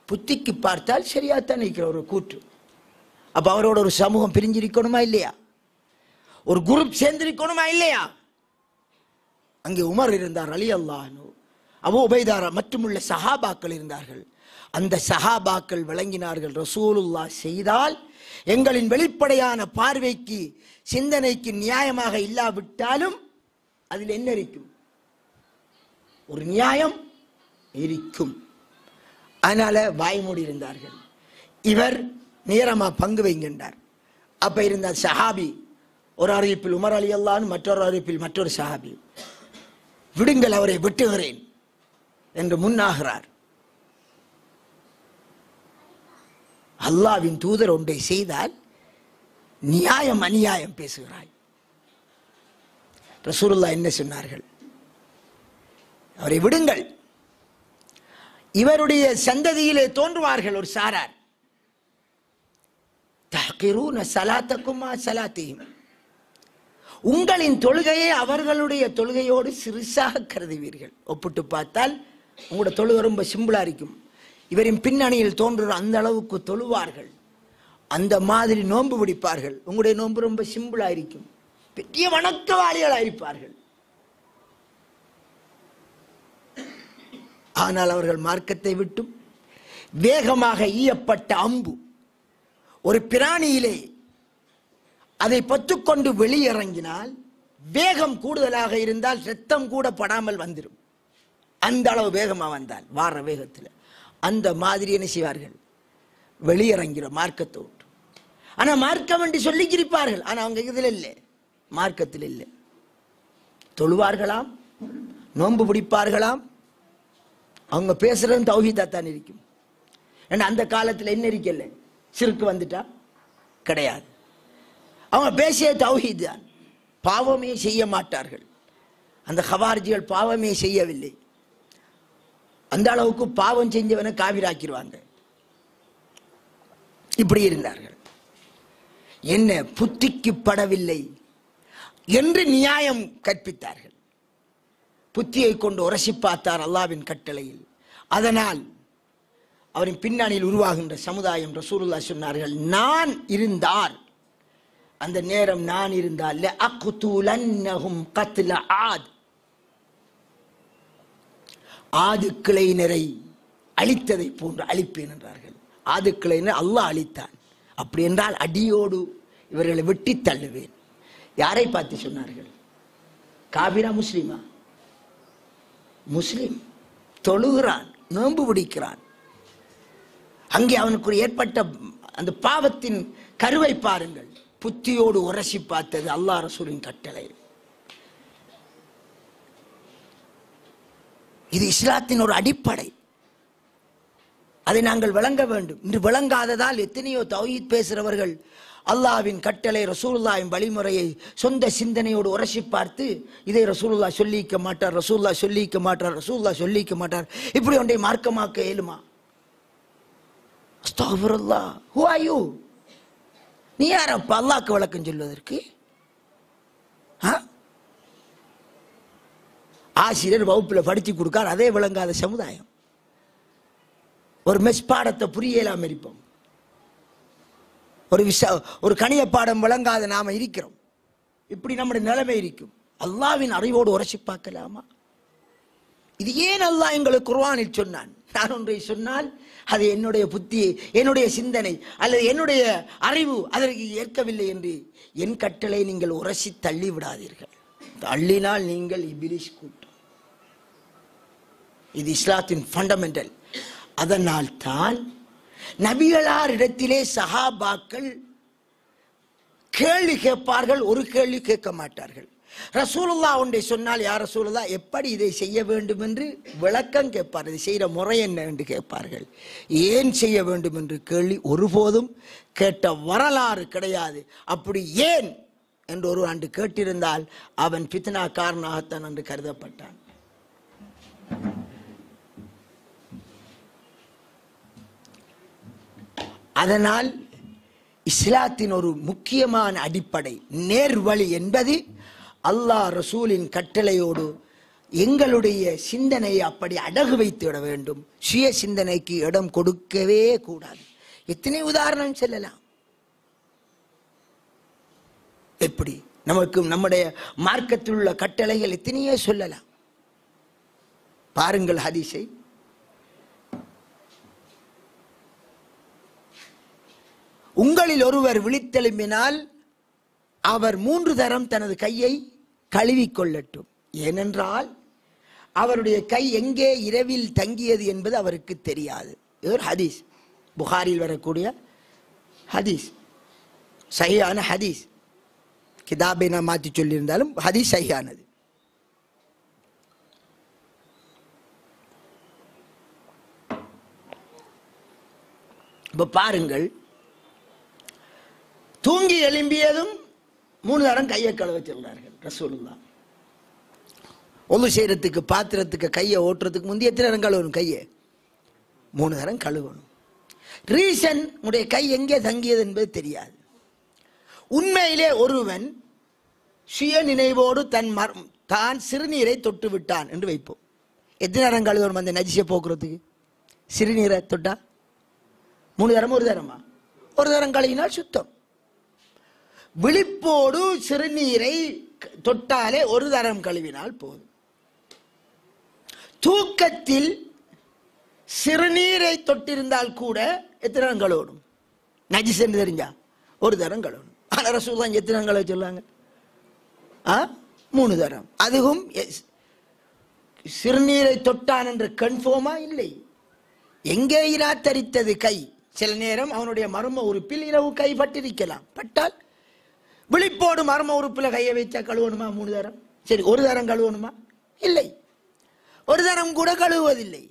புத்திக்கு பார்த்தால் சரியாத்தான் இருக்கிற ஒரு கூற்று. அப்ப அவரோட ஒரு சமூகம் பிரிஞ்சிருக்கணுமா இல்லையா? ஒரு குரூப் சேர்ந்திருக்கணுமா இல்லையா? அங்கே உமர் இருந்தார், அலி அல்லாஹ், அபூ உபைதா மற்றுமுள்ள சஹாபாக்கள் இருந்தார்கள். அந்த சஹாபாக்கள் விளங்கினார்கள், ரசூலுல்லாஹ் செய்தால் எங்களின் வெளிப்படையான பார்வைக்கு சிந்தனைக்கு நியாயமாக இல்லாவிட்டாலும் அதில் என்ன இருக்கும்? ஒரு நியாயம் இருக்கும். அதனால வாய்மூடி இருந்தார்கள். இவர் நேரமா பங்கு வைங்கின்றார். அப்ப இருந்த சஹாபி, ஒரு அறிவிப்பில் உமர் அலி அல்லாஹ், மற்றொரு அறிவிப்பில் மற்றொரு சஹாபி, விடுங்கள் அவரை வெட்டுகிறேன் என்று முன்னாகிறார். அல்லாஹ்வின் தூதர் ஒன்றை செய்தால் நியாயம் அநியாயம் பேசுகிறாய். ரசூலுல்லாஹ் என்ன சொன்னார்கள்? அவரை விடுங்கள். இவருடைய சந்ததியிலே தோன்றுவார்கள் ஒரு சாரார், தஹ்கிரூன ஸலாத்தக்கும் ஸலாத்திஹிம், உங்களின் தொழுகையை அவர்களுடைய தொழுகையோடு சிறுசாக கருதுவீர்கள். ஒப்பிட்டு பார்த்தால் உங்களோட தொழுகை ரொம்ப சிம்பிளா இருக்கும். இவரின் பின்னணியில் தோன்றுற அந்த அளவுக்கு தொழுவார்கள், அந்த மாதிரி நோன்பு பிடிப்பார்கள். உங்களுடைய நோன்பு ரொம்ப சிம்பிளா இருக்கும், பெரிய வணக்கவாளிகளாக இருப்பார்கள். ஆனால் அவர்கள் மார்க்கத்தை விட்டும் வேகமாக ஈயப்பட்ட அம்பு ஒரு பிராணியிலே அதை பத்துக்கொண்டு வெளியிறங்கினால் வேகம் கூடுதலாக இருந்தால் ரத்தம் கூட படாமல் வந்துடும். அந்த அளவு வேகமா வந்தால் வார வேகத்தில் அந்த மாதிரி என்ன செய்வார்கள்? வெளியிறங்கிற மார்க்கத்தை விட்டு. ஆனா மார்க்கம் என்று சொல்லி இருப்பார்கள். ஆனா அவங்க இதில் இல்லை, மார்க்கத்தில் இல்லை. தொழுவார்களாம், நோன்பு பிடிப்பார்களாம், அவங்க பேசுறது தௌஹீதா தான் இருக்கும். ஏன்னா அந்த காலத்தில் என்ன இருக்கல, சிறுக்கு வந்துட்டா கிடையாது. அவங்க பேசிய தௌஹீத் தான். பாவமே செய்ய மாட்டார்கள். அந்த ஹவாரிஜிகள் பாவமே செய்யவில்லை. அந்த அளவுக்கு பாவம் செஞ்சவனை காவிராக்கிடுவாங்க. இப்படி இருந்தார்கள். என்ன புத்திக்கு படவில்லை என்று நியாயம் கற்பித்தார்கள். புத்தியை கொண்டு உரசி பார்த்தார் அல்லாஹ்வின் கட்டளையில். அதனால் அவரின் பின்னணியில் உருவாகின்ற சமுதாயம், ரசூலுல்லாஹ் சொன்னார்கள், நான் இருந்தால், அந்த நேரம் நான் இருந்தால், ஆது கிளையினரை அழித்ததை போன்று அழிப்பேன் என்றார்கள். ஆது கிளையினர் அல்லாஹ் அழித்தான். அப்படி என்றால் அடியோடு இவர்களை வெட்டி தள்ளுவேன். யாரை பார்த்து சொன்னார்கள்? காபிரா முஸ்லிமா? முஸ்லிம், தொழுகிறான், நோன்பு பிடிக்கிறான். அங்கே அவனுக்கு ஏற்பட்ட அந்த பாவத்தின் கருவை பாருங்கள். புத்தியோடு உரசி பார்த்தது அல்லாஹ் ரசூலின் கட்டளை. இது இஸ்லாத்தின் ஒரு அடிப்படை. அதை நாங்கள் விளங்க வேண்டும். இன்று விளங்காததால் எத்தனையோ தௌஹீத் பேசுகிறவர்கள் அல்லாஹ்வின் கட்டளை, ரசூலுல்லாஹ்வின் வழிமுறையை சொந்த சிந்தனையோடு உரசி பார்த்து இதை ரசூலுல்லாஹ் சொல்லிக்க மாட்டார், ரசூலுல்லாஹ் சொல்லிக்க மாட்டார், ரசூலுல்லாஹ் சொல்லிக்க மாட்டார், இப்படி ஒன்றை மார்க்கமாக்க இயலுமா? அஸ்தக்ஃபிருல்லாஹ். Who are you? நீ யாரப்பா அல்லாஹ்க்கு விளக்கம் சொல்வதற்கு? ஆசிரியர் வகுப்பில் படித்து கொடுக்கார், அதே விளங்காத சமுதாயம். ஒரு மெஸ் பாடத்தை புரியலாம் இருப்போம். ஒரு கணித பாடம் விளங்காத நாம இருக்கிறோம். இப்படி நம்முடைய நிலைமை இருக்கும். அல்லாஹ்வின் அறிவோடு உரசி பார்க்கலாமா? இது ஏன் அல்லாஹ் எங்களுக்கு குர்ஆனில் சொன்னான்? நான் ஒன்றை சொன்னால் அது என்னுடைய புத்தி, என்னுடைய சிந்தனை அல்லது என்னுடைய அறிவு அதற்கு ஏற்கவில்லை என்று என் கட்டளை நீங்கள் உரசி தள்ளி விடாதீர்கள். தள்ளினால் நீங்கள் இபிலிஸ் கூட்டம். இது இஸ்லாத்தின் ஃபண்டமெண்டல். அதனால் தான் நபிகளார் இடத்திலே சஹாபாக்கள் கேள்வி கேட்பார்கள், ஒரு கேள்வி கேட்க மாட்டார்கள். ரசூலுல்லாஹ் ஒன்றை சொன்னால், யார் ரசூலுல்லாஹ் எப்படி இதை செய்ய வேண்டும் என்று விளக்கம் கேட்பார். இதை செய்கிற முறை என்ன என்று கேட்பார்கள். ஏன் செய்ய வேண்டும் என்று கேள்வி ஒருபோதும் கேட்ட வரலாறு கிடையாது. அப்படி ஏன் என்று ஒரு ஆண்டு கேட்டிருந்தால் அவன் ஃபித்னா காரணமாகத்தான் என்று கருதப்பட்டான். அதனால் இஸ்லாத்தின் ஒரு முக்கியமான அடிப்படை நேர்வழி என்பது அல்லாஹ் ரசூலின் கட்டளையோடு எங்களுடைய சிந்தனையை அப்படி அடகு வைத்து விட வேண்டும். சுய சிந்தனைக்கு இடம் கொடுக்கவே கூடாது. எத்தனை உதாரணம் சொல்லலாம். எப்படி நமக்கு நம்முடைய மார்க்கத்தில் உள்ள கட்டளைகள் எத்தனையோ சொல்லலாம். பாருங்கள் ஹதீஸை. உங்களில் ஒருவர் விழித்தெழும்பினால் அவர் 3 தரம் தனது கையை கழுவிக்கொள்ளட்டும். ஏனென்றால் அவருடைய கை எங்கே இரவில் தங்கியது என்பது அவருக்கு தெரியாது. இது ஒரு ஹதீஸ், புகாரில் வரக்கூடிய ஹதீஸ், சஹீஹான ஹதீஸ். கிதாபை நான் மாற்றி சொல்லியிருந்தாலும் ஹதீஸ் சஹீஹானது. இப்ப பாருங்கள், தூங்கி எழும்பியதும் 3 தரம் கையை கழுவ சொல்றார்கள் ரசூலுல்லாஹ். ஒன்று செய்யறதுக்கு, பாத்திரத்துக்கு, கையை ஓட்டுறதுக்கு முந்தைய எத்தனை தரம் கழுவணும்? கையை 3 தரம் கழுவணும். ரீசன், உடைய கை எங்கே தங்கியது என்பது தெரியாது. உண்மையிலே ஒருவன் சுய நினைவோடு தான் சிறுநீரை தொட்டு விட்டான் என்று வைப்போம். எத்தனை தரம் கழுவணும் அந்த நஜிசை போக்குறதுக்கு? சிறுநீரை தொட்டா 3 தரம், 1 தரமா? 1 தரம் கழுவினால் சுத்தம். விழிப்போடு சிறுநீரை தொட்டாலே 1 தரம் கழுவினால் போதும். தூக்கத்தில் சிறுநீரை தொட்டிருந்தால் கூட எத்தனை தரம் கழுவணும்? நஜிஸ் என்று தெரிஞ்சா 1 தரம் கழுவணும். ஆனால் ரசூலுல்லாஹ் எத்தனை தரம் கழுவ சொல்லாங்க? 3 தரம். அதுவும் சிறுநீரை தொட்டான் என்று கன்ஃபார்மா இல்லை. எங்கே இராத்தரித்தது கை? சில நேரம் அவனுடைய மர்ம உறுப்பில் இரவு கை பட்டிருக்கலாம். பட்டால் விழிப்போடு மர்ம உறுப்பில் கையை வைத்தா கழுவணுமா 3 தரம்? சரி, 1 தரம் கழுவணுமா? இல்லை, 1 தரம் கூட கழுவுவதில்லை.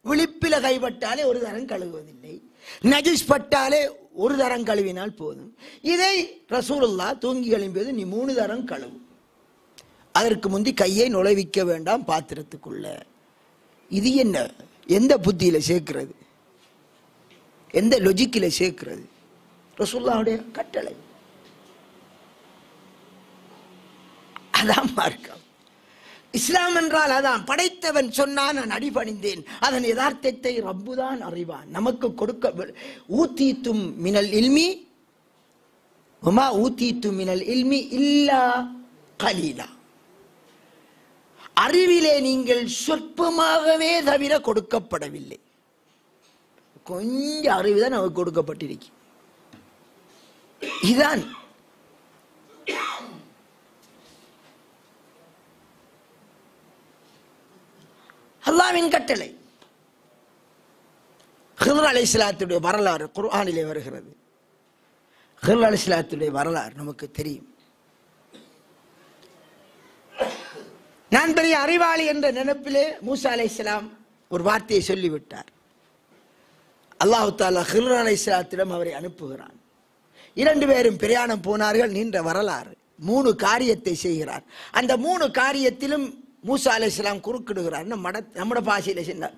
விழிப்பில கைப்பட்டாலே 1 தரம் கழுவுவதில்லை. நஜிஸ் பட்டாலே 1 தரம் கழுவினால் போதும். இதை ரசூலுல்லாஹ் தூங்கி எழும்பியது நீ 3 தரம் கழுவு, அதற்கு முந்தி கையை நுழைவிக்க வேண்டாம் பாத்திரத்துக்குள்ள. இது என்ன? எந்த புத்தியில சேர்க்கிறது? எந்த லொஜிக்கில சேர்க்கிறது? ரசூலுல்லாஹ்வுடைய கட்டளை. அதான் மார்க்கம். இஸ்லாம் என்றால் அதான். படைத்தவன் சொன்னான், நான் அடிபணிந்தேன். அதன் யதார்த்தத்தை ரப்புதான் அறிவான். நமக்கு கொடுக்க ஊத்தீத்தும் மினல் இல்மி வமா ஊத்தீத்தும் மினல் இல்மி இல்லா கலீலா. அறிவிலே நீங்கள் சொற்பமாகவே தவிர கொடுக்கப்படவில்லை. கொஞ்சம் அறிவுதான் நமக்கு கொடுக்கப்பட்டிருக்கு. இதுதான் அல்லாஹ்வின் கட்டளை. ஹில்ர் அலைஹிஸ்ஸலாத்துடைய வரலாறு குர்ஆனிலே வருகிறது. ஹில்ர் அலைஹிஸ்ஸலாத்துடைய வரலாறு நமக்கு தெரியும். நான் பெரிய அறிவாளி என்ற நினைப்பிலே மூசா அலைஹிஸ்ஸலாம் ஒரு வார்த்தையை சொல்லிவிட்டார். அல்லாஹ் தஆலா ஹில்ர் அலைஹிஸ்ஸலாத்திடம் அவரை அனுப்புகிறான். 2 பேரும் பிரயாணம் போனார்கள். நீண்ட வரலாறு. 3 காரியத்தை செய்கிறார். அந்த 3 காரியத்திலும் மூசா அலைஹிஸ்ஸலாம் குறுக்கிடுகிறார். நம்மட பாஷையில சொன்னார்,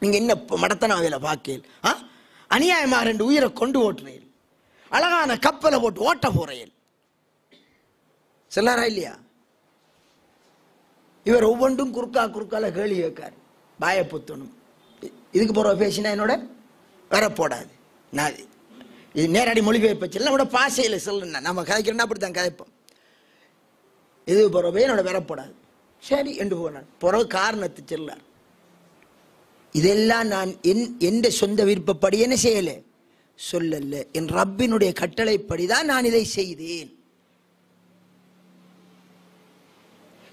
நீங்க என்ன மடத்தனாவில பாக்கேல், அநியாயமா 2 உயிரை கொண்டு ஓட்டுறீர்கள், அழகான கப்பலை போட்டு ஓட்ட போறீர்கள் சொல்லாரா இல்லையா? இவர் ஒவ்வொன்றும் குறுக்கால கேள்வி கேட்கார். பாயப்புத்தனும் இதுக்கு போற பேசினா என்னோட வரப்போடாது. நான் இது நேரடி மொழிபெயர்ப்பு செல்ல நம்மளோட பாசையில சொல்லுன்னா நம்ம கதைக்கிறோம்னா அப்படித்தான் கதைப்போம். இது போறவே என்னோட வரப்போடாது. சரி என்று போனார். பிறகு காரணத்தை சொல்லார். இதெல்லாம் நான் எந்த சொந்த விருப்பப்படி என்ன செய்யல சொல்லல, என் ரப்பினுடைய கட்டளைப்படிதான் நான் இதை செய்தேன்.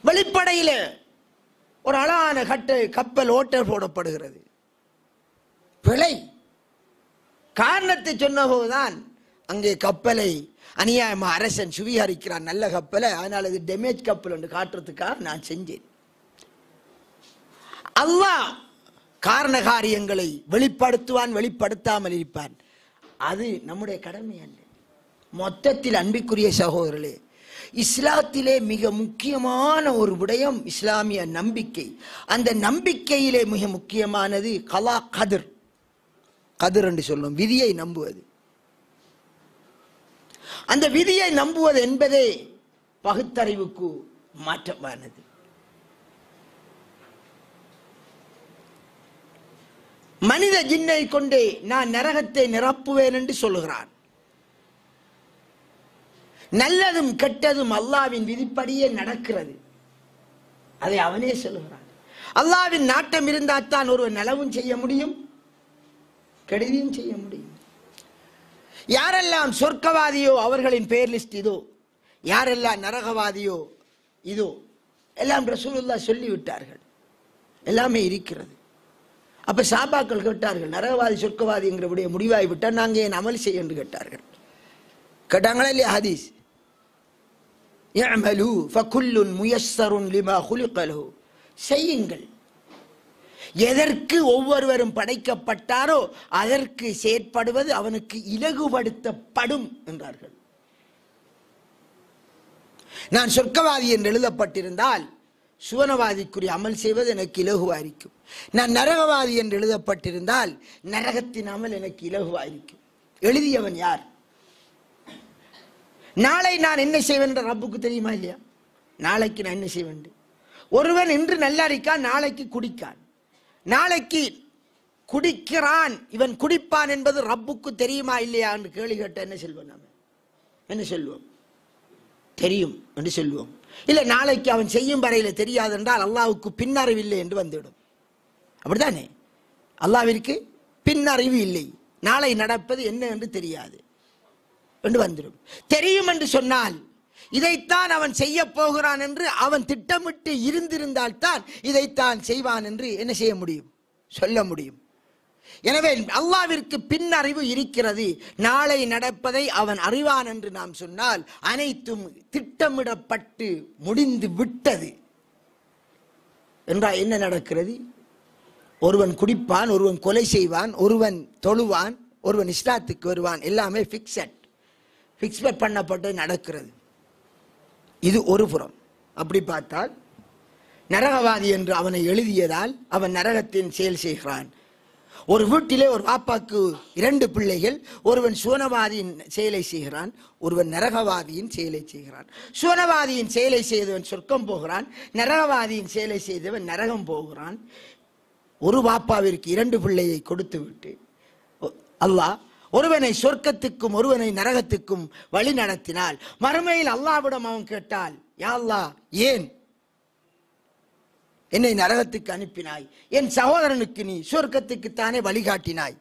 வெளிப்படையில ஒரு அழகான கப்பல் ஓட்டர் போடப்படுகிறது. பிழை. காரணத்தை சொன்ன போதுதான் அங்கே கப்பலை அநியாயமா அரசன் சுவீகரிக்கிறான். நல்ல கப்பலை, அதனால இது டேமேஜ் கப்பல் என்று காட்டுறதுக்காக நான் செஞ்சேன். அல்லாஹ் காரண காரியங்களை வெளிப்படுத்துவான், வெளிப்படுத்தாமல் இருப்பான். அது நம்முடைய கடமை அல்ல. மொத்தத்தில் அன்பிற்குரிய சகோதரர்களே, இஸ்லாத்திலே மிக முக்கியமான ஒரு விடயம் இஸ்லாமிய நம்பிக்கை. அந்த நம்பிக்கையிலே மிக முக்கியமானது கலா கதிர். கதிர் என்று சொல்லும் விதியை நம்புவது. அந்த விதியை நம்புவது என்பதே பகுத்தறிவுக்கு மாற்றமானது. மனித ஜின்னை கொண்டே நான் நரகத்தை நிரப்புவேன் என்று சொல்லுகிறான். நல்லதும் கெட்டதும் அல்லாஹ்வின் விதிப்படியே நடக்கிறது. அதை அவனே சொல்லுகிறான். அல்லாஹ்வின் நாட்டம் இருந்தால்தான் ஒருவர் நலவும் செய்ய முடியும், கெடுதியும் செய்ய முடியும். யாரெல்லாம் சொர்க்கவாதியோ அவர்களின் பேர் லிஸ்ட் இதோ, யாரெல்லாம் நரகவாதியோ இதோ, எல்லாம் ரசூலுல்லாஹ் சொல்லிவிட்டார்கள். எல்லாமே இருக்கிறது. அப்ப சாபாக்கள் கேட்டார்கள், நரகவாதி சொர்க்கவாதிங்கிற விடைய முடிவாகி விட்டால் நாங்கள் ஏன் அமல் செய்ய என்று கேட்டார்கள். கேட்டாங்களா இல்லையா? ஹதீஸ் يعملوا فكل ميسر لما خلق له. செய்யுங்கள், எதற்கு ஒவ்வொருவரும் படைக்கப்பட்டாரோ அதற்கு செயற்படுவது அவனுக்கு இலகுபடுத்தப்படும் என்றார்கள். நான் சொர்க்கவாதி என்று எழுதப்பட்டிருந்தால் சுவனவாதிக்குரிய அமல் செய்வது எனக்கு இலகுவாயிருக்கும். நான் நரகவாதி என்று எழுதப்பட்டிருந்தால் நரகத்தின் அமல் எனக்கு இலகுவாயிருக்கும். எழுதியவன் யார்? நாளை நான் என்ன செய்வேன் என்ற ரப்புக்கு தெரியுமா இல்லையா? நாளைக்கு நான் என்ன செய்வேன்? ஒருவன் இன்று நல்லா இருக்கான், நாளைக்கு குடிக்கான். நாளைக்கு குடிக்கிறான், இவன் குடிப்பான் என்பது ரப்புக்கு தெரியுமா இல்லையா என்று கேள்வி கேட்ட என்ன சொல்வோம்? நாம என்ன சொல்லுவோம்? தெரியும் என்று சொல்லுவோம். இல்லை, நாளைக்கு அவன் செய்யும் வரையில தெரியாது என்றால் அல்லாஹ்வுக்கு பின்னறிவில்லை என்று வந்துவிடும். அப்படித்தானே? அல்லாஹ்விற்கு பின்னறிவு இல்லை, நாளை நடப்பது என்ன என்று தெரியாது என்று வந்துடும். தெரியும் என்று சொன்னால் இதைத்தான் அவன் செய்ய போகிறான் என்று அவன் திட்டமிட்டு இருந்திருந்தால் தான் இதைத்தான் செய்வான் என்று என்ன செய்ய முடியும்? சொல்ல முடியும். எனவே அல்லாஹ்விற்கு பின்னறிவு இருக்கிறது. நாளை நடப்பதை அவன் அறிவான் என்று நாம் சொன்னால் அனைத்தும் திட்டமிடப்பட்டு முடிந்து விட்டது என்றால் என்ன நடக்கிறது? ஒருவன் குடிப்பான், ஒருவன் கொலை செய்வான், ஒருவன் தொழுவான், ஒருவன் இஸ்லாத்துக்கு வருவான். எல்லாமே ஃபிக்ஸ் பண்ணப்பட்டு நடக்கிறது. இது ஒரு புறம். அப்படி பார்த்தால் நரகவாதி என்று அவனை எழுதியதால் அவன் நரகத்தின் செயல் செய்கிறான். ஒரு வீட்டிலே ஒரு பாப்பாக்கு 2 பிள்ளைகள், ஒருவன் சுவனவாதியின் செயலை செய்கிறான், ஒருவன் நரகவாதியின் செயலை செய்கிறான். சுவனவாதியின் செயலை செய்தவன் சொர்க்கம் போகிறான், நரகவாதியின் செயலை செய்தவன் நரகம் போகிறான். ஒரு பாப்பாவிற்கு 2 பிள்ளையை கொடுத்து விட்டு அல்லாஹ் ஒருவனை சொர்க்கத்துக்கும் ஒருவனை நரகத்துக்கும் வழி நடத்தினால் மறுமையில் அல்லாஹ்விடம் அவன் கேட்டால், யா அல்லாஹ், ஏன் என்னை நரகத்துக்கு அனுப்பினாய்? என் சகோதரனுக்கு நீ சொர்க்கத்துக்குத்தானே வழிகாட்டினாய்,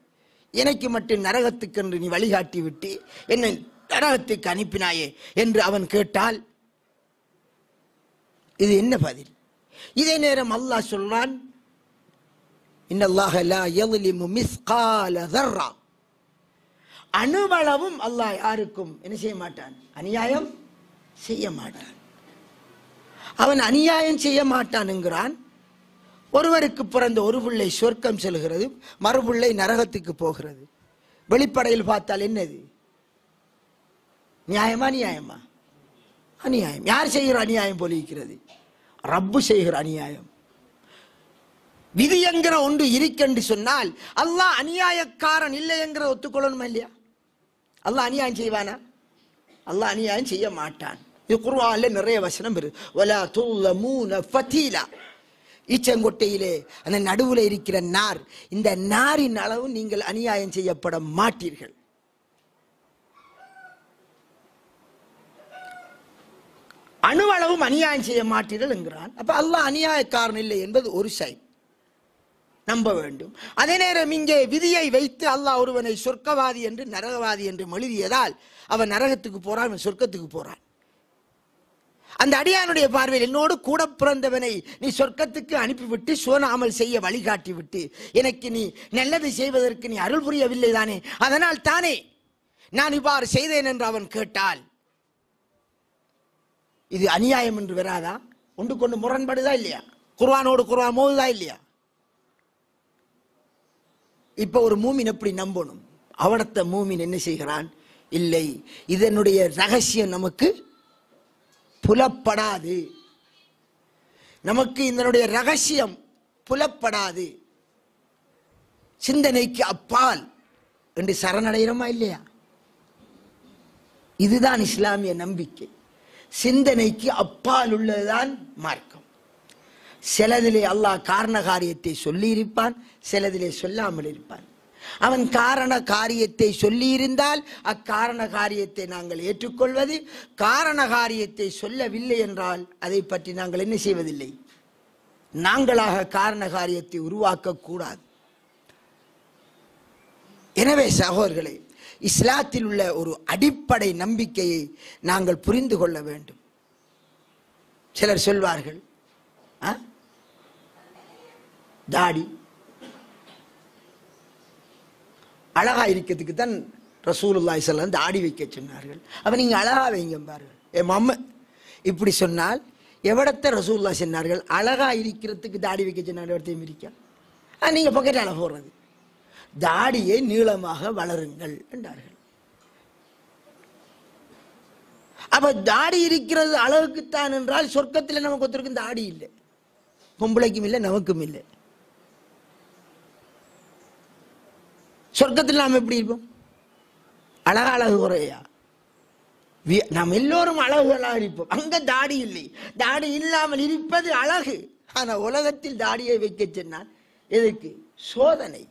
எனக்கு மட்டும் நரகத்துக்கு என்று நீ வழிகாட்டி விட்டு என்னை நரகத்துக்கு அனுப்பினாயே என்று அவன் கேட்டால் இது என்ன பதில்? இதே நேரம் அல்லாஹ் சொல்றான், இன்னல்லாஹ லா யظ்லிமு மிஸ்கால ذرة. அணுவளவும் அல்லாஹ் யாருக்கும் என்ன செய்ய மாட்டான்? அநியாயம் செய்ய மாட்டான். அவன் அநியாயம் செய்ய மாட்டான் என்கிறான். ஒருவருக்கு பிறந்த ஒரு பிள்ளை சொர்க்கம் செல்கிறது, மறுபிள்ளை நரகத்துக்கு போகிறது. வெளிப்படையில் பார்த்தால் என்னது? நியாயமா அநியாயமா? அநியாயம். யார் செய்கிற அநியாயம் போல இருக்கிறது? ரப்பு செய்கிற அநியாயம். விதி என்கிற ஒன்று இருக்கென்று சொன்னால் அல்லாஹ் அநியாயக்காரன் இல்லை என்கிற ஒத்துக்கொள்ளணுமா இல்லையா? அல்லாஹ் அநியாயம் செய்வானா? அல்லாஹ் அநியாயம் செய்ய மாட்டான். இது குர்ஆன்ல நிறைய வசனம் இருக்கு. வலா துல்லமூன ஃபதீலா. ஈச்சங்கொட்டையிலே அந்த நடுவுல இருக்கிற நார், இந்த நாரின் அளவு நீங்கள் அநியாயம் செய்யப்பட மாட்டீர்கள். அணுவளவும் அநியாயம் செய்ய மாட்டீர்கள் என்கிறான். அப்ப அல்லாஹ் அநியாயக்காரன் இல்லை என்பது ஒரு சைட், நம்ப வேண்டும். அதே நேரம் இங்கே விதியை வைத்து அல்லாஹ் ஒருவனை சொர்க்கவாதி என்று நரகவாதி என்று எழுதியதால் அவன் நரகத்துக்கு போறான், அவன் சொர்க்கத்துக்கு போறான். அந்த அடியானுடைய பார்வையில் என்னோடு கூட பிறந்தவனை நீ சொர்க்கத்துக்கு அனுப்பிவிட்டு சுவனாமல் செய்ய வழிகாட்டி விட்டு எனக்கு நீ நல்லது செய்வதற்கு நீ அருள் புரியவில்லை தானே, அதனால் தானே நான் இவ்வாறு செய்தேன் என்று அவன் கேட்டால் இது அநியாயம் என்று வராதா? ஒன்று கொண்டு முரண்படுதா இல்லையா? குர்ஆனோடு குர்ஆன் மோதுதா இல்லையா? இப்ப ஒரு மூமின் எப்படி நம்பணும்? அவடத்த மூமின் என்ன செய்கிறான்? இல்லை, இதனுடைய ரகசியம் நமக்கு புலப்படாது, நமக்கு இதனுடைய ரகசியம் புலப்படாது, சிந்தனைக்கு அப்பால் என்று சரணடைகிறோமா இல்லையா? இதுதான் இஸ்லாமிய நம்பிக்கை. சிந்தனைக்கு அப்பால் உள்ளதுதான் மார்க்கம். சிலதிலே அல்லாஹ் காரண காரியத்தை சொல்லி இருப்பான், சிலதிலே சொல்லாமல் இருப்பான். அவன் காரண காரியத்தை சொல்லி இருந்தால் அக்காரண காரியத்தை நாங்கள் ஏற்றுக்கொள்வது, காரண காரியத்தை சொல்லவில்லை என்றால் அதை பற்றி நாங்கள் என்ன செய்வதில்லை, நாங்களாக காரண காரியத்தை உருவாக்க கூடாது. எனவே சகோதரர்களே, இஸ்லாத்தில் உள்ள ஒரு அடிப்படை நம்பிக்கையை நாங்கள் புரிந்து கொள்ள வேண்டும். சிலர் சொல்வார்கள், தாடி அழகா இருக்கிறதுக்கு தான் ரசூலுல்லாஹி ஸல்லல்லாஹு அலைஹி வஸல்லம் தாடி வைக்க சொன்னார்கள். அப்ப நீங்க அழகா வைங்க பாருங்கள். மம்ம இப்படி சொன்னால் எவ்வளத்த ரசூலுல்லாஹி சொன்னார்கள்? அழகா இருக்கிறதுக்கு தாடி வைக்க சொன்னார்கள். எவ்வளத்தையும் இருக்க நீங்க பக்கெட்டால போடுறது, தாடியை நீளமாக வளருங்கள் என்றார்கள். அப்ப தாடி இருக்கிறது அழகுக்குத்தான் என்றால் சொர்க்கத்தில் நமக்கு ஒருத்தருக்கும் தாடி இல்லை, பொம்பளைக்கும் இல்லை, நமக்கும் இல்லை. சொர்க்கத்தில் நாம் எப்படி இருப்போம்? அழகா அழகு குறையா? நாம் எல்லோரும் அழகுகளாக இருப்போம். அங்க தாடி இல்லை, தாடி இல்லாமல் இருப்பது அழகு. ஆனா உலகத்தில் தாடியை வைக்க சொன்னால் எதுக்கு? சோதனை.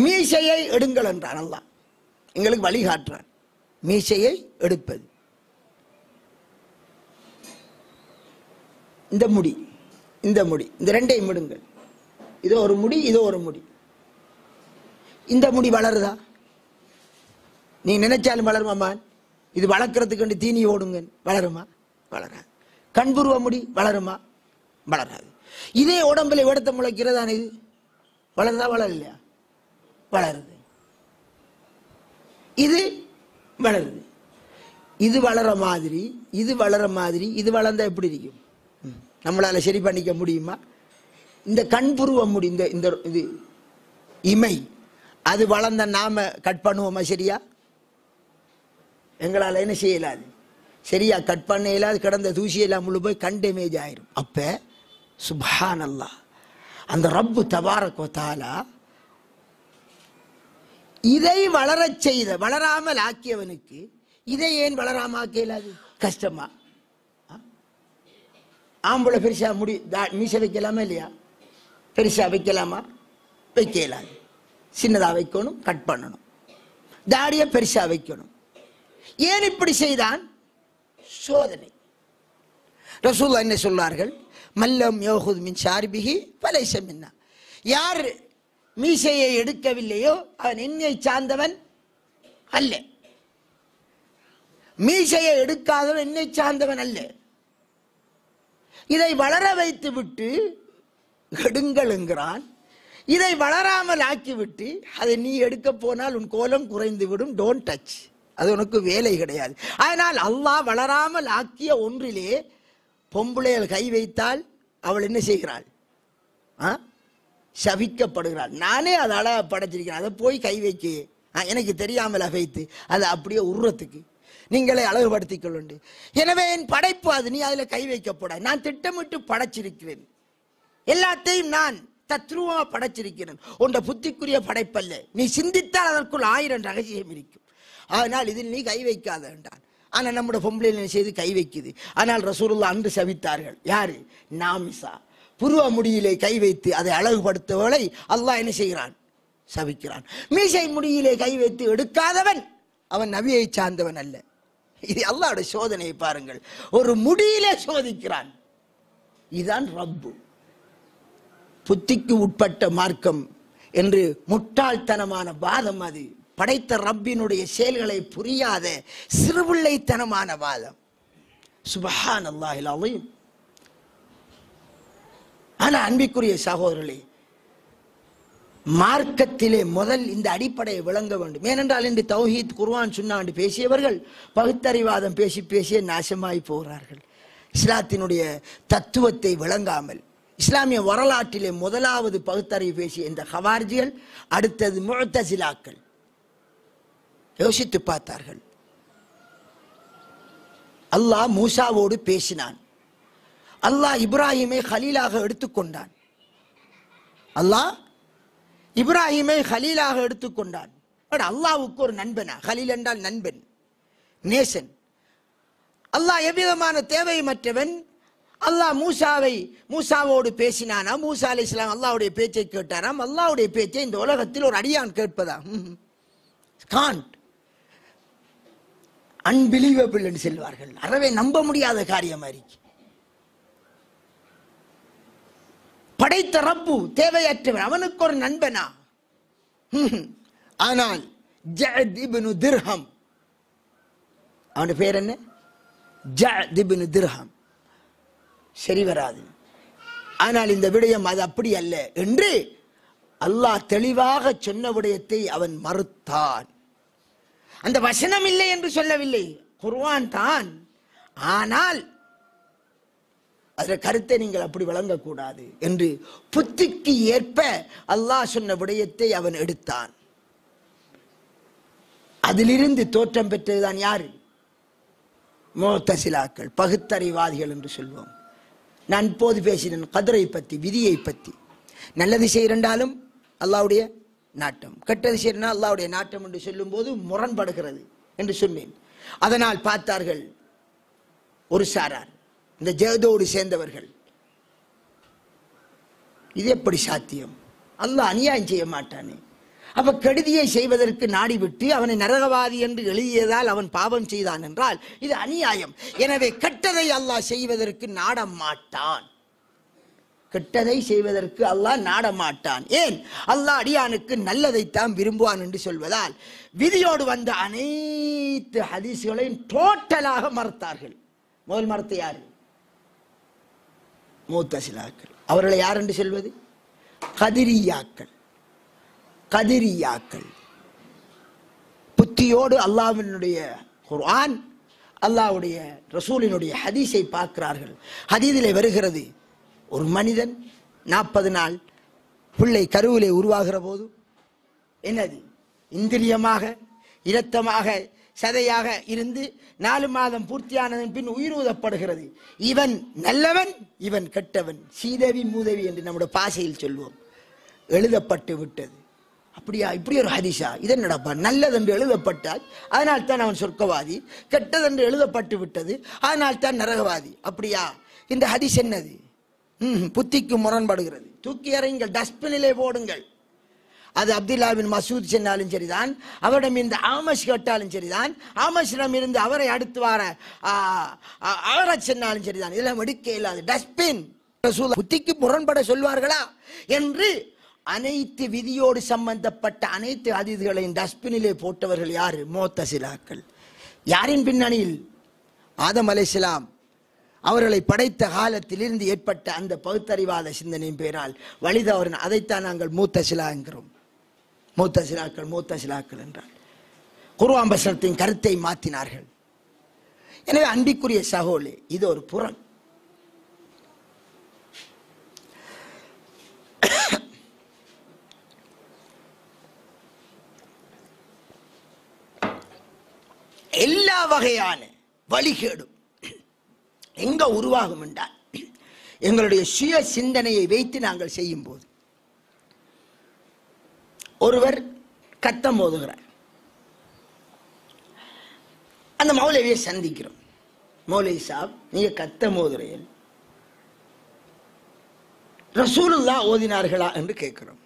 மீசையை எடுங்கள் என்றான் அல்லாஹ், எங்களுக்கு வழிகாட்டுறான். மீசையை எடுப்பது, இந்த முடி, இந்த முடி, இந்த ரெண்டையும் விடுங்கள். இதோ ஒரு முடி, இதோ ஒரு முடி. இந்த முடி வளருதா? நீ நினைச்சாலும் வளருமாமா? இது வளர்க்கறதுக்கு தீனி ஓடுங்க, வளருமா? வளராது. கண்புருவ முடி வளருமா? வளராது. இதே உடம்புல எடுத்த முளைக்கிறதான இது வளருதா? வளரலையா? வளருது. இது வளருது. இது வளர மாதிரி, இது வளர மாதிரி, இது வளர்ந்தா எப்படி இருக்கும்? நம்மளால சரி பண்ணிக்க முடியுமா? இந்த கண்புருவ முடி, இந்த இது இமை, அது வளர்ந்த நாம கட் பண்ணுவோமா? சரியா? எங்களால் என்ன செய்யலாது, சரியா கட் பண்ண இயலாது. கிடந்த தூசியெல்லாம் முழு போய் கண் டேமேஜ் ஆயிரும். அப்ப சுப்ஹானல்லாஹ், அந்த ரப்பு தபாரக் வ தஆலா இதை வளரச் செய்த, வளராமல் ஆக்கியவனுக்கு இதை ஏன் வளராம ஆக்க இயலாது? கஷ்டமா? ஆம்பளை பெருசா முடி மீச வைக்கலாமா இல்லையா? பெருசா வைக்கலாமா? வைக்க இயலாது. சின்னதா வைக்கணும், கட் பண்ணணும். தாடிய பெருசா வைக்கணும். ஏன் இப்படி செய்தான்? சோதனை. ரசூலுல்லாஹ் என்ன சொன்னார்கள்? மல்லம் யஹுத் மின் ஷாரிபிஹி ஃபலைஸ மின்னா. யார் மீசையை எடுக்கவில்லையோ அவன் என்னை சார்ந்தவன் அல்ல. மீசையை எடுக்காதவன் என்னை சார்ந்தவன் அல்ல. இதை வளர வைத்து விட்டு எடுங்கள் என்கிறான். இதை வளராமல் ஆக்கிவிட்டு அதை நீ எடுக்க போனால் உன் கோலம் குறைந்து விடும், டோன்ட் டச், அது உனக்கு வேலை கிடையாது. அதனால் அல்லாஹ் வளராமல் ஆக்கிய ஒன்றிலே பொம்பளைகள் கை வைத்தால் அவள் என்ன செய்கிறாள்? சபிக்கப்படுகிறாள். நானே அதை அழகா படைச்சிருக்கிறேன், அதை போய் கை வைக்க எனக்கு தெரியாமல் வைத்து அதை அப்படியே உருவத்துக்கு நீங்களே அழகுபடுத்திக் கொள்ளுண்டு. எனவே என் படைப்பு அது, நீ அதில் கை வைக்கப்பட. நான் திட்டமிட்டு படைச்சிருக்கிறேன், எல்லாத்தையும் நான் தத்ரூபமா படைச்சிருக்கிறேன். உண்ட புத்திக்குரிய படைப்பல்ல, நீ சிந்தித்தால் அதற்குள் 1000 ரகசியம் இருக்கும். ஆனால் இதில் நீ கை வைக்காத என்றான். ஆனால் நம்முடைய பொம்பளை செய்து கை வைக்குது. ஆனால் ரசூலுல்லாஹ் அன்று சபித்தார்கள். யாரு? நாமிசா. புருவ முடியிலே கை வைத்து அதை அழகுபடுத்தவளை அல்லாஹ் என்ன செய்கிறான்? சபிக்கிறான். மீசை முடியிலே கை வைத்து எடுக்காதவன் அவன் நபியை சார்ந்தவன் அல்ல. இது அல்லாஹ்வுடைய சோதனையை பாருங்கள். ஒரு முடியிலே சோதிக்கிறான். இதுதான் ரப்பு. புத்திக்கு உட்பட்ட மார்க்கம் என்று முட்டாள்தனமான வாதம் அது. படைத்த ரப்பினுடைய செயல்களை புரியாத சிறுபிள்ளைத்தனமான வாதம். சுப்ஹானல்லாஹில் அஸீம். ஆனா அன்பிற்குரிய சகோதரர்களே, மார்க்கத்திலே முதல் இந்த அடிப்படையை விளங்க வேண்டும். ஏனென்றால் இன்று தௌஹீத், குர்ஆன், சுன்னா என்று பேசியவர்கள் பகுத்தறிவாதம் பேசி பேசிய நாசமாய் போகிறார்கள். இஸ்லாத்தினுடைய தத்துவத்தை விளங்காமல் இஸ்லாமிய வரலாற்றிலே முதலாவது பகுத்தறிவு பேசிய இந்த ஹவார்ஜிகள், அடுத்தது முஅ்தஸிலாக்கள் யோசித்து பார்த்தார்கள். அல்லாஹ் மூசாவோடு பேசினான். அல்லாஹ் இப்ராஹிமை கலீலாக எடுத்துக்கொண்டான். அல்லாஹ் இப்ராஹிமை கலீலாக எடுத்துக்கொண்டான். அல்லாஹ்வுக்கு ஒரு நண்பனா? கலீல் என்றால் நண்பன், நேசன். அல்லாஹ் எவ்விதமான தேவையற்றவன். அல்லாஹ் மூசாவோடு பேசினானா? மூசா அலைஹிஸ்ஸலாம் அல்லாஹ்வுடைய பேச்சை கேட்டாராம். அல்லாஹ்வுடைய பேச்சை இந்த உலகத்தில் ஒரு அடியான் கேட்பதா? காண்ட், அன்பிலீவபிள் என்று சொல்வார்கள். அறவே நம்ப முடியாத காரியம். படைத்த ரப்பு தேவையற்றவன், அவனுக்கு ஒரு நண்பனா? ஆனால் ஜஅத் இப்னு திர்ஹம், அவனுடைய பேர் என்ன? ஜஅத் இப்னு திர்ஹம். சரி வராது. ஆனால் இந்த விடயம் அது அப்படி அல்ல என்று அல்லாஹ் தெளிவாக சொன்ன விடயத்தை அவன் மறுத்தான். அந்த வசனம் இல்லை என்று சொல்லவில்லை, குர்ஆன் தான். ஆனால் அதில் கருத்தை நீங்கள் அப்படி வழங்கக்கூடாது என்று புத்திக்கு ஏற்ப அல்லாஹ் சொன்ன விடயத்தை அவன் எடுத்தான். அதிலிருந்து தோற்றம் பெற்றதுதான் யாரு? முஅ்தஸிலாக்கள், பகுத்தறிவாதிகள் என்று சொல்வோம். நான் இப்போது பேசினேன் கதரை பற்றி, விதியை பற்றி. நல்லது செய்யறாலும் அல்லாஹ்வுடைய நாட்டம், கெட்டது செய்யறா அல்லாஹ்வுடைய நாட்டம் என்று சொல்லும் போது முரண்படுகிறது என்று சொன்னேன். அதனால் பார்த்தார்கள் ஒரு சாரார், இந்த ஜெகதோடு சேர்ந்தவர்கள், இது எப்படி சாத்தியம்? அல்லாஹ் அநியாயம் செய்ய மாட்டானே. அப்ப கெடுதியை செய்வதற்கு நாடிவிட்டு அவனை நரகவாதி என்று எழுதியதால் அவன் பாவம் செய்தான் என்றால் இது அநியாயம். எனவே கெட்டதை அல்லாஹ் செய்வதற்கு நாட மாட்டான். கெட்டதை செய்வதற்கு அல்லாஹ் நாட மாட்டான். ஏன்? அல்லாஹ் அடியானுக்கு நல்லதைத்தான் விரும்புவான் என்று சொல்வதால் விதியோடு வந்த அனைத்து ஹதீஸ்களையும் டோட்டலாக மறுத்தார்கள். முதல் மறுத்த யாரு? முஅ்தஸிலாக்கள். அவர்களை யார் என்று சொல்வது? கதிரியாக்கள். கதிரியாக்கள் புத்தியோடு அல்லாஹ்வினுடைய குர்ஆன், அல்லாஹ்வுடைய ரசூலினுடைய ஹதீஸை பார்க்கிறார்கள். ஹதீஸிலே வருகிறது, ஒரு மனிதன் 40 நாள் பிள்ளை கருவிலே உருவாகிற போது என்னது? இந்திரியமாக, இரத்தமாக, சதையாக இருந்து 4 மாதம் பூர்த்தியானதன் பின் உயிரூதப்படுகிறது. இவன் நல்லவன், இவன் கெட்டவன், சீதேவி மூதேவி என்று நம்முடைய பாஷையில் சொல்வோம். எழுதப்பட்டு விட்டது. அப்படியா? இப்படி ஒரு ஹதீஸா? இதன் நடப்பா? நல்லதென்று எழுதப்பட்டால் அதனால் தான் அவன் சொர்க்கவாதி, கெட்டதென்று எழுதப்பட்டு விட்டது அதனால் தான் நரகவாதி. அப்படியா? இந்த ஹதீஸ் என்னது? புத்திக்கு முரண்படுகிறது. தூக்கி எறியுங்கள், டஸ்ட்பினிலே போடுங்கள். அது அப்துல்லா பின் மசூத் சொன்னாலும் சரிதான், அவரிடம் இருந்து ஆமஷ் கேட்டாலும் சரிதான், ஆமஷிடம் இருந்து அவரை அடுத்து வர அவரை சொன்னாலும் சரிதான், இதெல்லாம் எடுக்க இல்லாது. டஸ்ட்பின். புத்திக்கு முரண்பட சொல்வார்களா என்று அனைத்து விதியோடு சம்பந்தப்பட்ட அனைத்து ஹதீஸ்களையும் டஸ்ட்பினிலே போட்டவர்கள் யாரு? முஅ்தஸிலாக்கள். யாரின் பின்னணியில்? ஆதம் அலைஹிஸ்ஸலாம் அவர்களை படைத்த காலத்திலிருந்து ஏற்பட்ட அந்த பகுத்தறிவாத சிந்தனையின் பேரால் வழிதவறின அதைத்தான் நாங்கள் மூத்தசிலா என்கிறோம். மூத்தசிலாக்கள் என்றால் குர்ஆன் வசனத்தின் கருத்தை மாற்றினார்கள். எனவே அன்பிற்குரிய சகோதரே, இது ஒரு புறம். எல்லா வகையான வழிகேடும் எங்க உருவாகும் என்றால் எங்களுடைய சுய சிந்தனையை வைத்து நாங்கள் செய்யும் போது. ஒருவர் கத்தம் ஓதுகிறார், அந்த மௌலவியை சந்திக்கிறோம். மௌலவி சாப், நீங்க கத்தம் ஓதுறீர்கள், ரசூலுல்லாஹ் ஓதினார்களா என்று கேட்கிறோம்.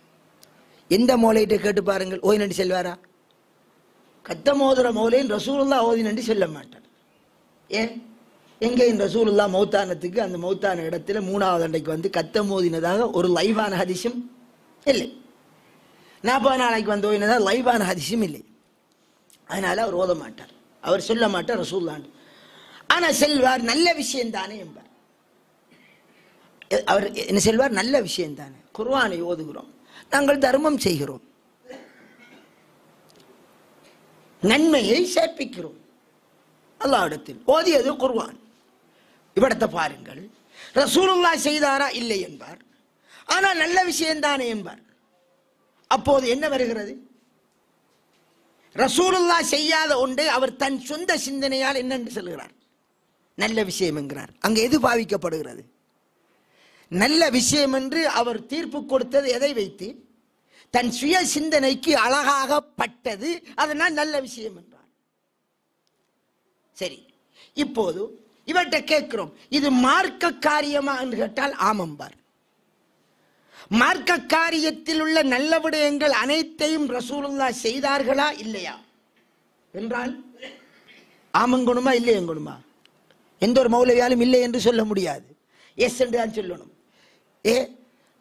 எந்த மௌலையிட்ட கேட்டு பாருங்கள், ஓதினடி செல்வாரா? கத்தம் ஓதுற மௌலையின் ரசூலுல்லாஹ் ஓதினடி சொல்ல மாட்டார். ஏன்? எங்கேயும் ரசூலுல்லாஹ் மௌத்தானத்துக்கு அந்த மௌத்தான இடத்துல 3வது அண்டைக்கு வந்து கத்தம் ஓதினதாக ஒரு லைவான ஹதீஸும் இல்லை. 40 நாளைக்கு வந்து ஓதினதாக லைவான ஹதீஸும் இல்லை. அதனால அவர் ஓத மாட்டார், அவர் சொல்ல மாட்டார் ரசூலுல்லாஹ். ஆனா செல்வார், நல்ல விஷயம் தானே என்பார். அவர் என்ன செல்வார்? நல்ல விஷயம் தானே, குர்ஆனை ஓதுகிறோம், நாங்கள் தர்மம் செய்கிறோம், நன்மையை சேர்ப்பிக்கிறோம் அல்லாஹ்விடத்தில். ஓதியது குர்ஆன். இவடத்தை பாருங்கள், ரசூலுல்லாஹ் செய்தாரா? இல்லை என்பார். ஆனால் நல்ல விஷயம் தானே என்பார். அப்போது என்ன வருகிறது? ரசூலுல்லாஹ் செய்யாத ஒன்றை அவர் தன் சொந்த சிந்தனையால் என்னென்று சொல்கிறார்? நல்ல விஷயம் என்கிறார். அங்கே எது பாவிக்கப்படுகிறது? நல்ல விஷயம் என்று அவர் தீர்ப்பு கொடுத்தது எதை வைத்து? தன் சுய சிந்தனைக்கு அழகாக பட்டது, அதனால் நல்ல விஷயம் என்றார். சரி, இப்போது இவர்கிட்ட கேட்கிறோம், இது மார்க்க காரியமா என்று கேட்டால் ஆமம்பார். மார்க்க காரியத்தில் உள்ள நல்ல விடயங்கள் அனைத்தையும் ரசூலுல்லாஹ் செய்தார்களா இல்லையா என்றால் ஆமங்கணுமா இல்லையங்கணுமா? எந்த ஒரு மௌலவியாலும் இல்லை என்று சொல்ல முடியாது, எஸ் என்று தான் சொல்லணும்.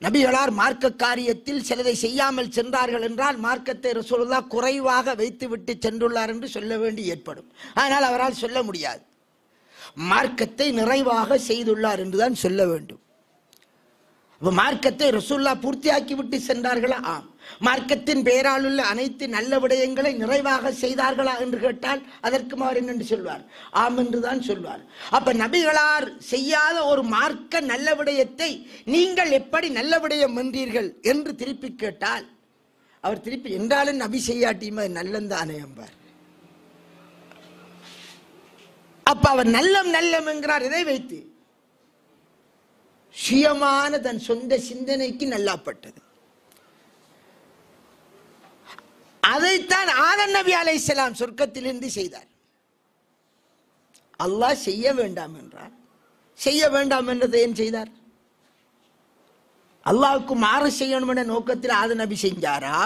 நபிகளார் மார்க்க காரியத்தில் சிலதை செய்யாமல் சென்றார்கள் என்றால் மார்க்கத்தை ரசூலுல்லாஹ் குறைவாக வைத்து விட்டு சென்றுள்ளார் என்று சொல்ல வேண்டி ஏற்படும். ஆனால் அவரால் சொல்ல முடியாது, மார்க்கத்தை நிறைவாக செய்துள்ளார் என்றுதான் சொல்ல வேண்டும். மார்க்கத்தை ரசூலுல்லாஹ் பூர்த்தியாக்கி விட்டு சென்றார்களா? ஆம். மார்க்கத்தின் பெயரால் உள்ள அனைத்து நல்ல விடயங்களை நிறைவாக செய்தார்களா என்று கேட்டால் அதற்கு அவர் என்னென்று சொல்வார்? ஆம் என்றுதான் சொல்வார். அப்ப நபிகளார் செய்யாத ஒரு மார்க்க நல்ல விடயத்தை நீங்கள் எப்படி நல்ல விடயம் என்றீர்கள் என்று திருப்பி கேட்டால் அவர் திருப்பி என்றாலும் நபி செய்யாட்டியும் அது நல்லந்தானே என்பார். அப்ப அவர் நல்லம் என்கிறார். இதை வைத்து சுயமான தன் சொந்த சிந்தனைக்கு நல்லாப்பட்டது. அதைத்தான் ஆதம் நபி அலைஹிஸ்ஸலாம் சொர்க்கத்திலிருந்து செய்தார். அல்லாஹ் செய்ய வேண்டாம் என்றார். செய்ய வேண்டாம் என்றதை ஏன் செய்தார்? அல்லாஹ்வுக்கு மாறு செய்யணும் என்ற நோக்கத்தில் ஆதம் நபி செஞ்சாரா,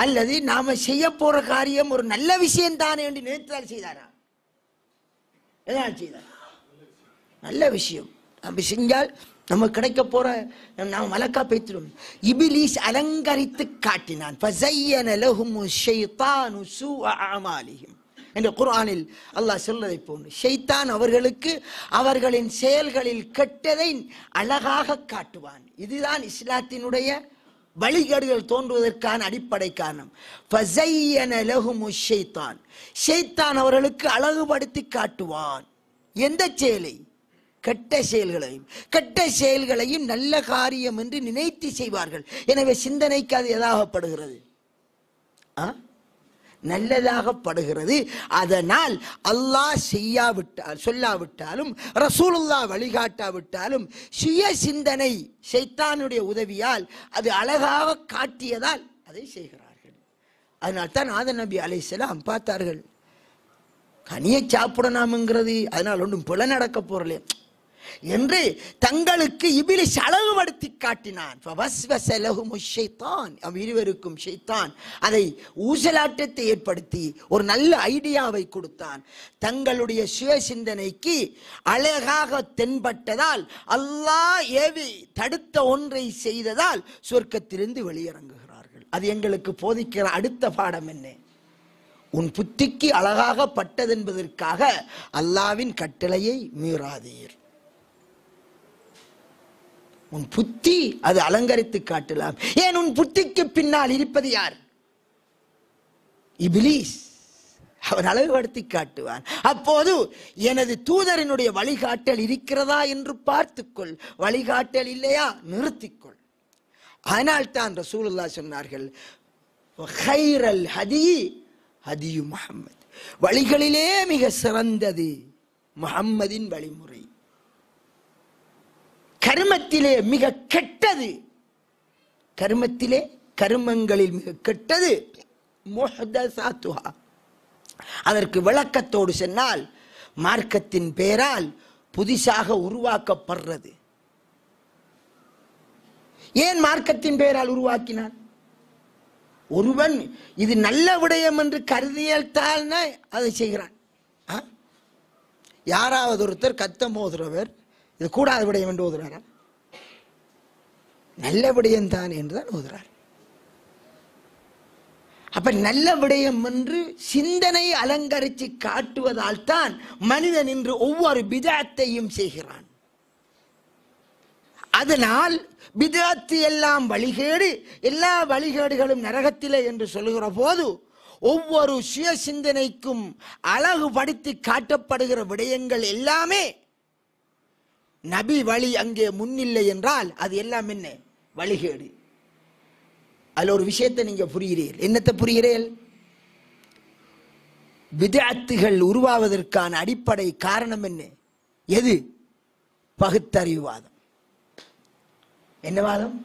அல்லது நாம செய்ய போற காரியம் ஒரு நல்ல விஷயம் தானே என்று நினைத்தால் செய்தாரா? எதனால் செய்தார்? நல்ல விஷயம் அப்படி செஞ்சால் நம்ம கிடைக்க போற நாம் மலக்கா பேத்திடும். இபிலீஸ் அலங்கரித்து காட்டினான். ஃபஸய்யன லஹுமு ஷைத்தானு சூஅ அமாலிஹிம் என்ற குர்ஆனில் அல்லாஹ் சொல்வதை போன்று ஷைத்தான் அவர்களுக்கு அவர்களின் செயல்களில் கெட்டதை அழகாக காட்டுவான். இதுதான் இஸ்லாத்தினுடைய வழிகேடுகள் தோன்றுவதற்கான அடிப்படை காரணம். ஃபஸய்யன லஹுமு ஷைத்தான், ஷைத்தான் அவர்களுக்கு அழகுபடுத்தி காட்டுவான். எந்த செயலை? கெட்ட செயல்களையும் நல்ல காரியம் என்று நினைத்து செய்வார்கள். எனவே சிந்தனைக்கு அது எதாகப்படுகிறது? நல்லதாகப்படுகிறது. அதனால் அல்லாஹ் சொல்லாவிட்டாலும் ரசூலுல்லாஹ் வழிகாட்டாவிட்டாலும் சுய சிந்தனை ஷைத்தானுடைய உதவியால் அது அழகாக காட்டியதால் அதை செய்கிறார்கள். அதனால் தான் ஆதம் நபி அலைஹிஸ்ஸலாம் பார்த்தார்கள், கனியை சாப்பிடலாம்ங்கிறது அதனால் ஒன்றும் பிழை நடக்க போறலே என்று தங்களுக்கு இபிலிஸ் அழகுபடுத்தி காட்டினான். இருவருக்கும் ஷைத்தான் அதை ஊசலாட்டத்தை ஏற்படுத்தி ஒரு நல்ல ஐடியாவை கொடுத்தான். தங்களுடைய சுய சிந்தனைக்கு அழகாக தென்பட்டதால் அல்லாஹ் ஏவி தடுத்த ஒன்றை செய்ததால் சொர்க்கத்திலிருந்து வெளியிறங்குகிறார்கள். அது எங்களுக்கு போதிக்கிற அடுத்த பாடம் என்ன? உன் புத்திக்கு அழகாக பட்டது என்பதற்காக அல்லாவின் கட்டளையை மீறாதீர். உன் புத்தி அது அலங்கரித்து காட்டலாம். ஏன் உன் புத்திக்கு பின்னால் இருப்பது யார்? இபிலீஸ். அவன் அழகுபடுத்தி காட்டுவான். அப்போது எனது தூதரினுடைய வழிகாட்டல் இருக்கிறதா என்று பார்த்துக்கொள். வழிகாட்டல் இல்லையா நிறுத்திக்கொள். ஆனால் தான் ரசூலுல்லாஹ் சொன்னார்கள், ஹைரல் ஹதி ஹதியு முஹம்மத், வழிகளிலே மிக சிறந்தது முஹம்மதின் வழிமுறை. கர்மத்திலே மிக கெட்டது, கர்மங்களில் மிக கெட்டது முஹ்தஸாத்துஹா. அதற்கு விளக்கத்தோடு சொன்னால், மார்க்கத்தின் பெயரால் புதிதாக உருவாக்கப்படுறது. ஏன் மார்க்கத்தின் பெயரால் உருவாக்கினான்? ஒருவன் இது நல்ல விடயம் என்று கருதியல்தான் அதை செய்கிறான். யாராவது ஒருத்தர் கத்தம் ஓதுறவர் இது கூடாத விடயம் என்று ஓதுறாரா? நல்ல விடயம் தான் என்றுதான் ஓதுறார். அப்ப நல்ல விடயம் என்று சிந்தனை அலங்கரித்து காட்டுவதால் தான் மனிதன் இன்று ஒவ்வொரு பிதஅத்தையும் செய்கிறான். அதனால் பிதஅத்து எல்லாம் வழிகேடு, எல்லா வழிகேடுகளும் நரகத்திலே என்று சொல்லுகிற போது ஒவ்வொரு சுய சிந்தனைக்கும் அழகுபடுத்தி காட்டப்படுகிற விடயங்கள் எல்லாமே நபி வழி அங்கே முன்னில்லை என்றால் அது எல்லாம் என்ன? வழிகேடு. அதில் ஒரு விஷயத்தை நீங்க புரிகிறீர்கள். என்னத்தை புரிகிறீர்கள்? பிதஅத்துகள் உருவாவதற்கான அடிப்படை காரணம் என்ன? எது? பகுத்தறிவுவாதம். என்ன வாதம்?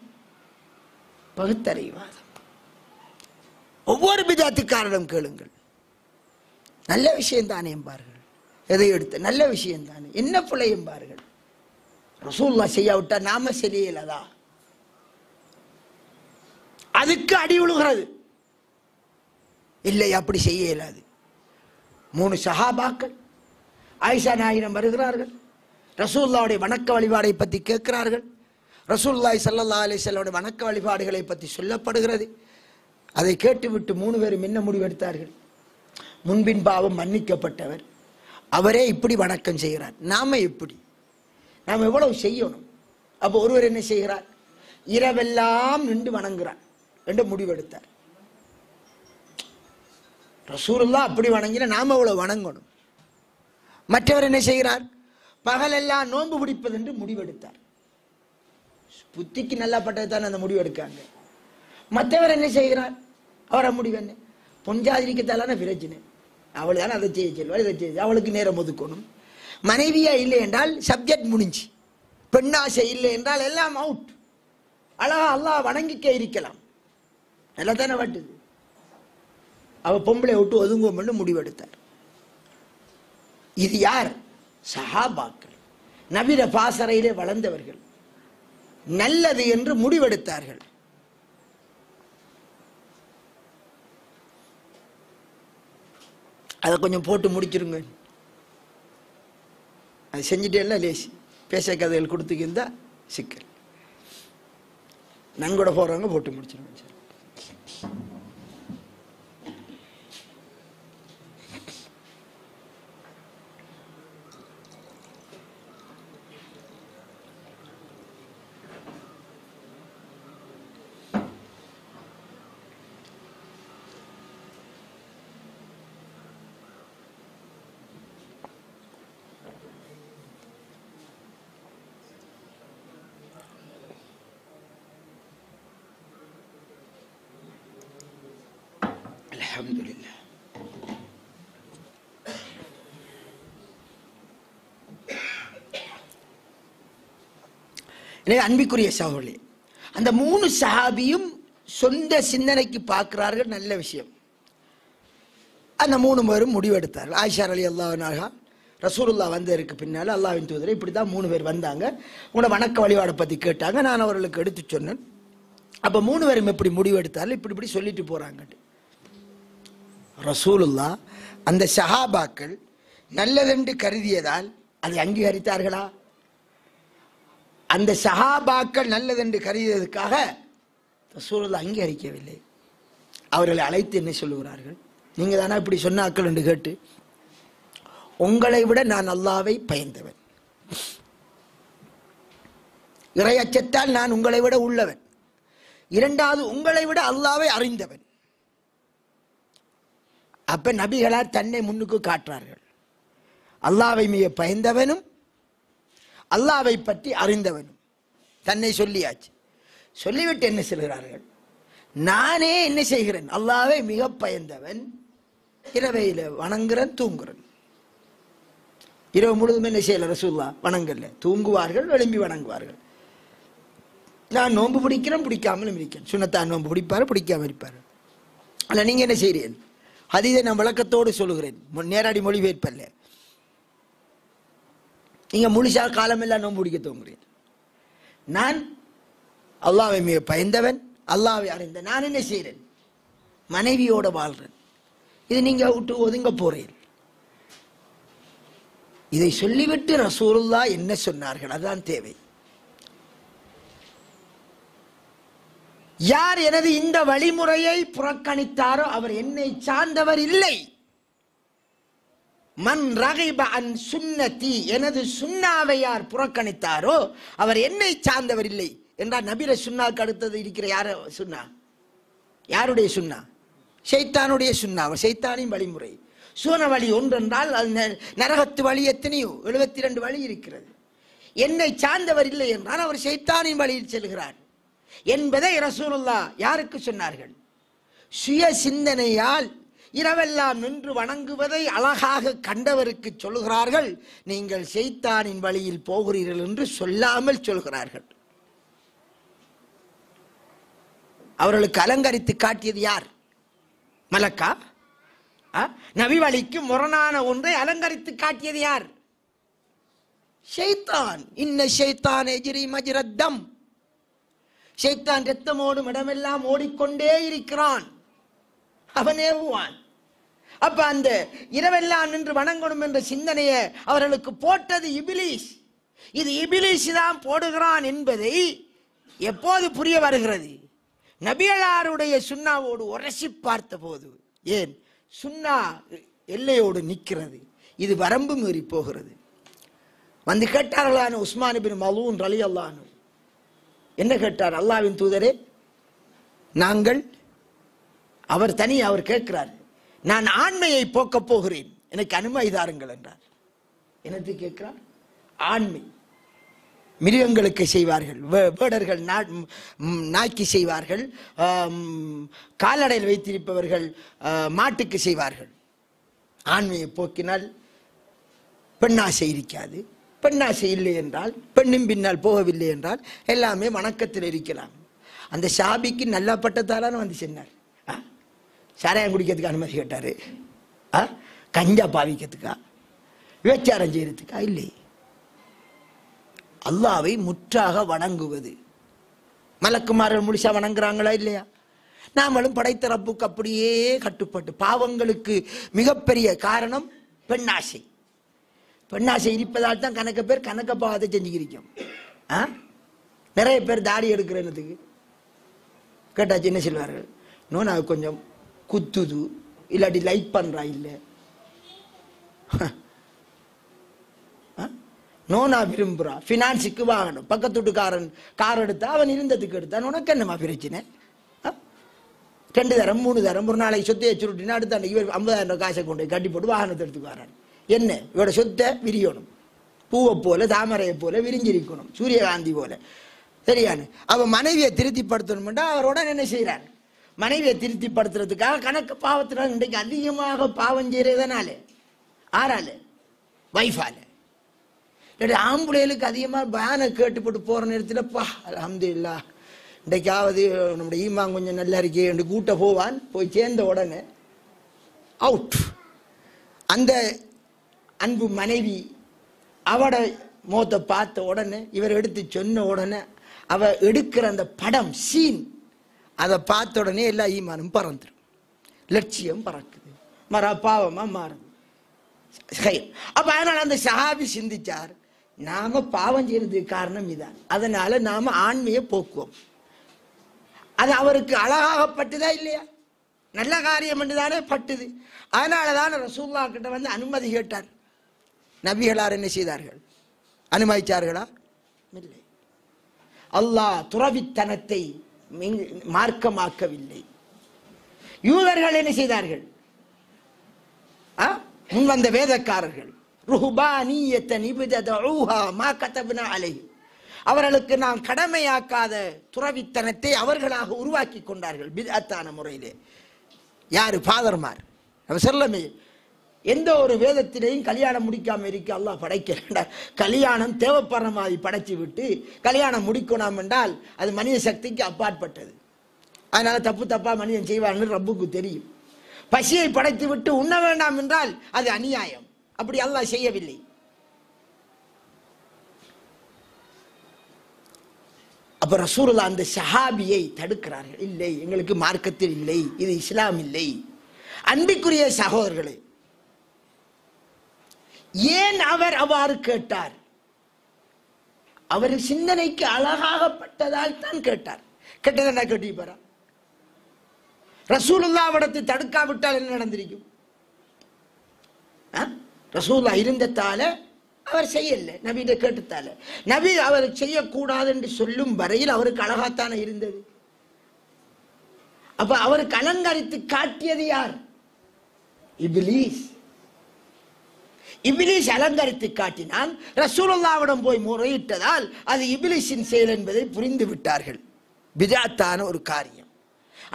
பகுத்தறிவுவாதம். ஒவ்வொரு பிதஅத்து காரணம் கேளுங்கள். நல்ல விஷயம் தானே என்பார்கள். எதை எடுத்து நல்ல விஷயம் தானே, என்ன பிழை என்பார்கள். ரசூலுல்லாஹ் செய்யாவிட்டா நாம சரியில்லதா? அதுக்கு அடி விழுகிறது. இல்லை, அப்படி செய்ய இயலாது. 3 சஹாபாக்கள் ஆயிஷா நாயிடம் வருகிறார்கள். ரசூலுல்லாஹ்வுடைய வணக்க வழிபாடை பற்றி கேட்கிறார்கள். ரசூலுல்லாஹி ஸல்லல்லாஹு அலைஹி வஸல்லம் வணக்க வழிபாடுகளை பற்றி சொல்லப்படுகிறது. அதை கேட்டுவிட்டு 3 பேரும் என்ன முடிவெடுத்தார்கள்? முன்பின் பாவம் மன்னிக்கப்பட்டவர் அவரே இப்படி வணக்கம் செய்கிறார், நாம எப்படி, நாம் எவ்வளவு செய்யணும்? அப்போ ஒருவர் என்ன செய்கிறார்? இரவெல்லாம் நின்று வணங்குறார் என்று முடிவெடுத்தார். ரசூலுல்லாஹ் அப்படி வணங்கினா நாம எவ்வளவு வணங்கணும்? மற்றவர் என்ன செய்கிறார்? பகலெல்லாம் நோன்பு பிடிப்பது என்று முடிவெடுத்தார். புத்திக்கு நல்லா பட்டதுதான் அந்த முடிவு எடுக்காங்க. மற்றவர் என்ன செய்கிறார்? அவரை முடிவு என்ன? பொஞ்சாதிரிக்கத்தாலான பிரச்சனை, அவள் தானே அதை செய்ய சொல்வாள், இதை செய்ய, அவளுக்கு நேரம் ஒதுக்கணும். மனைவியா இல்லை என்றால் சப்ஜெக்ட் முடிஞ்சு. பெண்ணாசை இல்லை என்றால் எல்லாம் அவுட். அழகா அல்லாஹ் வணங்கிக்க இருக்கலாம், நல்லா தானே வாட்டுது. அவ பொம்பளை விட்டு ஒதுங்குவோம் முடிவெடுத்தார். இது யார்? சஹாபாக்கள், நபிர பாசறையிலே வளர்ந்தவர்கள், நல்லது என்று முடிவெடுத்தார்கள். அதை கொஞ்சம் போட்டு முடிச்சிருங்க. அது செஞ்சுட்டே லேசி. பேச கதைகள் கொடுத்துக்கிருந்தா சிக்கல். நன்கூட போறவங்க போட்டு முடிச்சிருங்க. அல்ஹம்துலில்லாஹ். எனவே அன்பிற்குரிய சகோதரர்களே, அந்த 3 சஹாபியும் சொந்த சிந்தனைக்கு பார்க்கிறார்கள், நல்ல விஷயம். அந்த 3 பேரும் முடிவெடுத்தார்கள். ஆயிஷா ரலியல்லாஹு அன்ஹா ரசூலுல்லாஹ் வந்ததற்கு பின்னால் அல்லாஹ்வின் தூதரை இப்படி தான் 3 பேர் வந்தாங்க, உங்களோட வணக்க வழிபாடை பற்றி கேட்டாங்க, நான் அவர்களுக்கு எடுத்து சொன்னேன். அப்போ 3 பேரும் எப்படி முடிவெடுத்தார்கள், இப்படி இப்படி சொல்லிட்டு போறாங்க. ரசூலுல்லாஹ் அந்த சஹாபாக்கள் நல்லதென்று கருதியதால் அதை அங்கீகரித்தார்களா? அந்த சஹாபாக்கள் நல்லதென்று கருதியதற்காக ரசூலுல்லாஹ் அங்கீகரிக்கவில்லை. அவர்களை அழைத்து என்ன சொல்லுகிறார்கள்? நீங்க தானே இப்படி சொன்னாக்கள் என்று கேட்டு, உங்களை விட நான் அல்லாஹ்வை பயந்தவன், இறை அச்சத்தால் நான் உங்களை விட உள்ளவன், இரண்டாவது உங்களை விட அல்லாஹ்வை அறிந்தவன். அப்ப நபிகளார் தன்னை முன்னுக்கு காட்டுறார்கள். அல்லாஹ்வை மிக பயந்தவனும் அல்லாஹ்வை பற்றி அறிந்தவனும் தன்னை சொல்லியாச்சு. சொல்லிவிட்டு என்ன சொல்கிறார்கள்? நானே என்ன செய்கிறேன்? அல்லாஹ்வை மிக பயந்தவன், இரவையில் வணங்குறேன், தூங்குறேன். இரவு முழுதும் என்ன செய்யல ரசூலுல்லாஹ்? வணங்கல, தூங்குவார்கள், எழும்பி வணங்குவார்கள். நான் நோன்பு பிடிக்கிறேன், பிடிக்காமலும் இருக்கிறேன். சுன்னத்தான் நோன்பு பிடிப்பாரு, பிடிக்காம இருப்பாரு. அல்ல நீங்க என்ன செய்கிறீர்கள்? ஹதீஸை நான் விளக்கத்தோடு சொல்லுகிறேன், நேரடி மொழிபெயர்ப்பல்ல. நீங்க முழுசா காலமெல்லாம் நோன்பு பிடிக்க தூங்குறீர்கள். நான் அல்லாஹ்வை மிக பயந்தவன், அல்லாஹ்வை அறிந்த நான் என்ன செய்கிறேன்? மனைவியோட வாழ்றேன். இது நீங்க விட்டு ஒதுங்க போறீர்கள். இதை சொல்லிவிட்டு ரசூலுல்லாஹ் என்ன சொன்னார்கள்? அதான் தேவை. யார் எனது இந்த வழிமுறையை புறக்கணித்தாரோ அவர் என்னை சார்ந்தவர் இல்லை. மன் ரகிப அன் சுன்னதி, எனது சுன்னாவை யார் புறக்கணித்தாரோ அவர் என்னை சார்ந்தவர் இல்லை என்றால் நபிர சுன்னாக்கு அடுத்தது இருக்கிற யார சுன்னா? யாருடைய சுன்னா? ஷைத்தானுடைய சுன்னா. ஷைத்தானின் வழிமுறை. சூன வழி ஒன்றென்றால் அது நரகத்து வழி எத்தனையோ 72 வழி இருக்கிறது. என்னை சார்ந்தவர் இல்லை என்றால் அவர் ஷைத்தானின் வழியில் செல்கிறார் என்பதை ரசூலுல்லாஹ் யாருக்கு சொன்னார்கள்? சுய சிந்தனையால் இரவெல்லாம் நின்று வணங்குவதை அழகாக கண்டவருக்கு சொல்கிறார்கள். நீங்கள் ஷைத்தானின் வழியில் போகிறீர்கள் என்று சொல்லாமல் சொல்கிறார்கள். அவர்களுக்கு அலங்கரித்து காட்டியது யார்? மலக்கா? நபி வழிக்கு முரணான ஒன்றை அலங்கரித்து காட்டியது யார்? ஷைத்தான். இன்ன ஷைத்தான் எஜ்ரி மஜ்ரத்தம். ஷைத்தான் ரத்தமோடும் இடமெல்லாம் ஓடிக்கொண்டே இருக்கிறான், அவன் ஏவுவான். அப்ப அந்த இரவெல்லாம் நின்று வணங்கணும் என்ற சிந்தனையை அவர்களுக்கு போட்டது இபிலீஸ். இது இபிலீஸ் தான் போடுகிறான் என்பதை எப்போது புரிய வருகிறது? நபியலாருடைய சுன்னாவோடு உரசி பார்த்த போது. ஏன் சுன்னா எல்லையோடு நிற்கிறது, இது வரம்பு மீறி போகிறது. வந்து கேட்டார்களான உஸ்மான் இப்னு மலூன் ரலியல்லாஹு அன்ஹு என்ன கேட்டார்? அல்லாஹ்வின் தூதரே, நாங்கள் அவர் கேட்கிறார், நான் ஆண்மையை போக்கப் போகிறேன், எனக்கு அனுமதி தாருங்கள் என்றார். என்னது கேட்கிறார்? ஆண்மை. மிருகங்களுக்கு செய்வார்கள், வேடர்கள் நாய்க்கு செய்வார்கள், கால்நடையில் வைத்திருப்பவர்கள் மாட்டுக்கு செய்வார்கள். ஆண்மையை போக்கினால் பெண்ணாசை இருக்காது. பெண்ணாசை இல்லை என்றால், பெண்ணின் பின்னால் போகவில்லை என்றால் எல்லாமே வணக்கத்தில் இருக்கலாம். அந்த ஷாபிக்கு நல்லா பட்டத்தாலான வந்து சொன்னார். சாராயம் குடிக்கிறதுக்கு அனுமதி கேட்டாரு. கஞ்சா பாவிக்கிறதுக்கா, விபச்சாரம் செய்யறதுக்கா? இல்லை. அல்லாஹ்வை முற்றாக வணங்குவது. மலக்குமார்கள் முழுசா வணங்குறாங்களா இல்லையா? நாமளும் படைத்த ரப்புக்கு அப்படியே கட்டுப்பட்டு. பாவங்களுக்கு மிகப்பெரிய காரணம் பெண்ணாசை. பெண்ணாசை இருப்பதால் தான் கணக்க பேர் கணக்க பாவத்தை செஞ்சுக்கிறோம். நிறைய பேர் தாடி எடுக்கிறதுக்கு கேட்டாச்சு என்ன சொல்வார்கள்? நோனா கொஞ்சம் குத்துது, இல்லாட்டி லைக் பண்றா, இல்லை நோனா விரும்புறா, பினான்ஸுக்கு வாங்கணும், பக்கத்து வீட்டுக்காரன் கார் எடுத்தா அவன் இருந்ததுக்கு எடுத்தான், உனக்கு என்னமா பிரச்சனை? 2 தரம் 3 தரம் ஒரு நாளைக்கு சொத்தை சுருட்டினா அடுத்த அன்னைக்கு இவர் 50,000 காசை கொண்டு கட்டி போட்டு வாகனத்தை எடுத்துக்கு வரான். என்ன இவரோட சொத்தை விரியணும், பூவை போல தாமரையை போல விரிஞ்சிருக்கணும், சூரியகாந்தி போல, சரியானு. அவன் மனைவியை திருப்திப்படுத்தணும்னா அவரோட என்ன செய்யறார்? மனைவியை திருப்திப்படுத்துறதுக்காக கணக்கு பாவத்தினால் இன்றைக்கு அதிகமாக பாவம் செய்யறதுனால ஆறால வைஃபால ஆம்புலைகளுக்கு அதிகமாக பயானை கேட்டு போட்டு போற நேரத்தில் பா அல்ஹம்துலில்லாஹ் இன்றைக்காவது நம்முடைய ஈமான் கொஞ்சம் நல்லா இருக்கே என்று கூட்ட போவான். போய் சேர்ந்த உடனே அவுட். அந்த அன்பு மனைவி அவட முகத்தை பார்த்த உடனே இவர் எடுத்து சொன்ன உடனே அவ எடுக்கிற அந்த படம் சீன் அதை பார்த்த உடனே எல்லா ஈமானும் பறந்துடும், லட்சியம் பறக்குது, பாவமா மாறுது. அப்ப அதனால அந்த சஹாபி சிந்திச்சார், நாம பாவம் செய்யறதுக்கு காரணம் இதான், அதனால நாம ஆண்மையை போக்குவோம். அது அவருக்கு அழகாகப்பட்டதா இல்லையா? நல்ல காரியம் என்று தானே பட்டுது. அதனால தான் ரசூலுல்லாஹ் கிட்ட வந்து அனுமதி கேட்டார். நபிகளார் என்ன செய்தார்கள்? அனுமதிச்சார்களா? இல்லை. அல்லாஹ் துறவித்தனத்தை மார்க்கமாக்கவில்லை. யூதர்கள் என்ன செய்தார்கள்? முன் வந்த வேதக்காரர்கள் அவர்களுக்கு நாம் கடமையாக்காத துறவித்தனத்தை அவர்களாக உருவாக்கி கொண்டார்கள் பித்அத்தான முறையிலே. யாரு? ஃபாதர்மார். சொல்லமே, எந்த ஒரு வேதத்திலையும் கல்யாணம் முடிக்காம இருக்க அல்லாஹ் படைக்க. கல்யாணம் தேவைப்படுற மாதிரி படைச்சு விட்டு கல்யாணம் முடிக்கணும் என்றால் அது மனித சக்திக்கு அப்பாற்பட்டது. அதனால தப்பா மனிதன் செய்வான்னு ரப்புக்கு தெரியும். பசியை படைத்து விட்டு உண்ண வேண்டாம் என்றால் அது அநியாயம். அப்படி அல்லாஹ் செய்யவில்லை. அப்ப ரசூலுல்லாஹ் அந்த சஹாபியை தடுக்கிறார்கள். இல்லை, எங்களுக்கு மார்க்கத்தில் இல்லை, இது இஸ்லாம் இல்லை. அன்பிற்குரிய சகோதரர்களே, ஏன் அவர் அவ்வாறு கேட்டார்? அவர் சிந்தனைக்கு அழகாகப்பட்டதால் தான் கேட்டார். கேட்டதா கேட்டிப்பாரா? ரசூலுல்லாஹ்விடத்தை தடுக்காவிட்டால் என்ன நடந்திருக்கும்? ரசூலுல்லாஹ் இருந்ததால அவர் செய்யல, நபியிட கேட்டுத்தால. நபி அவர் செய்யக்கூடாது என்று சொல்லும் வரையில் அவருக்கு அழகாத்தானே இருந்தது. அப்ப அவருக்கு அலங்கரித்து காட்டியது யார்? இப்லீஸ். இப்லீஸ் அலங்கரித்து காட்டினால் ரசூலுல்லாஹ்விடம் போய் முறையிட்டதால் அது இப்லீஸின் செயல் என்பதை புரிந்து விட்டார்கள். பித்அத்தான ஒரு காரியம்,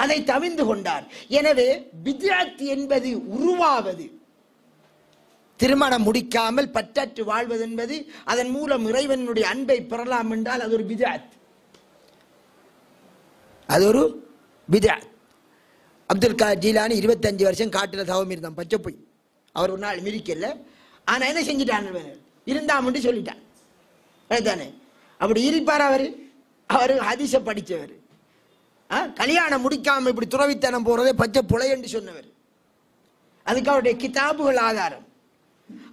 அதை தவிர்ந்து கொண்டார். எனவே பித்அத் என்பது உருவாவது, திருமணம் முடிக்காமல் பற்றற்று வாழ்வது என்பது, அதன் மூலம் இறைவனுடைய அன்பை பெறலாம் என்றால் அது ஒரு பித்அத். அது ஒரு பித்அத். அப்துல் காதர் ஜீலானி 25 வருஷம் காட்டுல தவம் இருந்தான், பச்சை போய். அவர் ஒரு நாள் மிரிக்கல. ஆனா என்ன செஞ்சிட்டான்? இருந்தாமட்டு சொல்லிட்டான் தானே. அப்படி இருப்பார் அவரு. அவரு ஹதீஸ படிச்சவர். கல்யாணம் முடிக்காம இப்படி துறவித்தனம் போறதே பச்சை புலை என்று சொன்னவர். அதுக்கு அவருடைய கிதாபுகள் ஆதாரம்.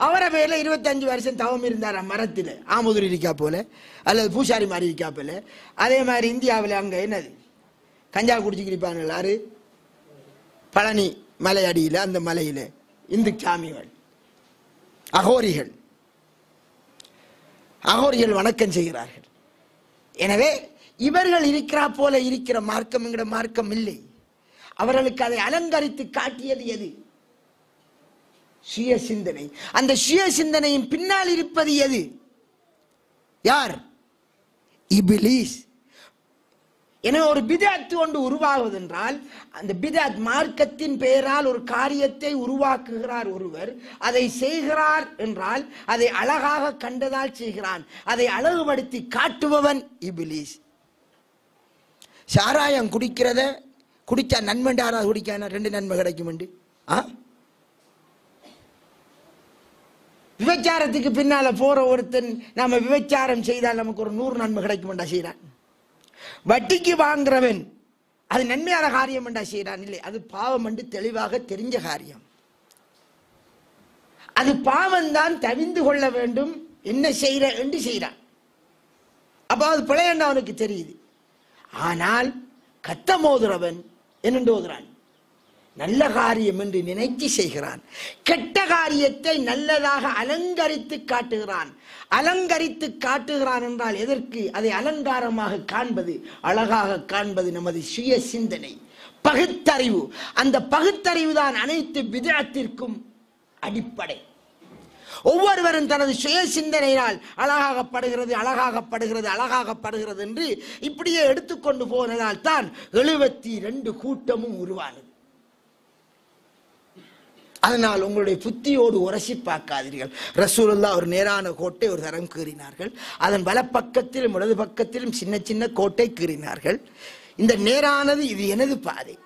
அவரை மேல 25 வருஷம் தவம் இருந்தார் மரத்தில். ஆமுதுர் இருக்கா போல, அல்லது பூசாரி மாதிரி இருக்கா போல. அதே மாதிரி இந்தியாவில் அங்க என்னது கஞ்சா குடிச்சு கிடிப்பாங்க யாரு? பழனி மலை அடியில், அந்த மலையில இந்து சாமிகள், அகோரிகள் வணக்கம் செய்கிறார்கள். எனவே இவர்கள் இருக்கிறா போல இருக்கிற மார்க்கம் என்கிற மார்க்கம் இல்லை. அவர்களுக்கு அதை அலங்கரித்து காட்டியது எது? சுய சிந்தனை. அந்த சுய சிந்தனையின் பின்னால் இருப்பது எது? யார்? இப்லீஸ். எனவே ஒரு பித்அத் ஒன்று உருவாகுவதென்றால் அந்த பித்அத் மார்க்கத்தின் பெயரால் ஒரு காரியத்தை உருவாக்குகிறார் ஒருவர். அதை செய்கிறார் என்றால் அதை அழகாக கண்டதால் செய்கிறான். அதை அழகுபடுத்தி காட்டுபவன் இப்லீஸ். சாராயம் குடிக்கிறத குடிச்சா நன்மைண்டாரா? குடிக்கானா 2 நன்மை கிடைக்கும். விபச்சாரத்துக்கு பின்னால போற ஒருத்தன் நாம விபச்சாரம் செய்தால் நமக்கு ஒரு 100 நன்மை கிடைக்கும் செய்யறான். வட்டிக்கு வாங்குறவன் அது நன்மையான காரியம் என்றா செய்யறான். இல்லை, அது பாவம் என்று தெளிவாக தெரிஞ்ச காரியம். அது பாவம் தான், தவிந்து கொள்ள வேண்டும். என்ன செய்யற என்று செய்யறான். அப்ப அது பிழை என்று அவனுக்கு தெரியுது. ஆனால் கத்த மோதுறவன் என்னென்று ஓதுறான்? நல்ல காரியம் என்று நினைத்து செய்கிறான். கெட்ட காரியத்தை நல்லதாக அலங்கரித்து காட்டுகிறான். அலங்கரித்து காட்டுகிறான் என்றால் எதற்கு? அதை அலங்காரமாக காண்பது, அழகாக காண்பது நமது சுய சிந்தனை, பகுத்தறிவு. அந்த பகுத்தறிவு தான் அனைத்து பித்அத்திற்கும் அடிப்படை. ஒவ்வொருவரும் தனது சுய சிந்தனையினால் அழகாகப்படுகிறது என்று இப்படியே எடுத்துக்கொண்டு போனதால் தான் 72 கூட்டமும் உருவானது. அதனால் உங்களுடைய புத்தியோடு உரசி பார்க்காதீர்கள். ரசூலுல்லாஹ் ஒரு நேரான கோட்டை ஒரு தரம் கீறினார்கள். அதன் வலப்பக்கத்திலும் இடது பக்கத்திலும் சின்ன சின்ன கோட்டை கீறினார்கள். இந்த நேரானது இது எனது பாதை,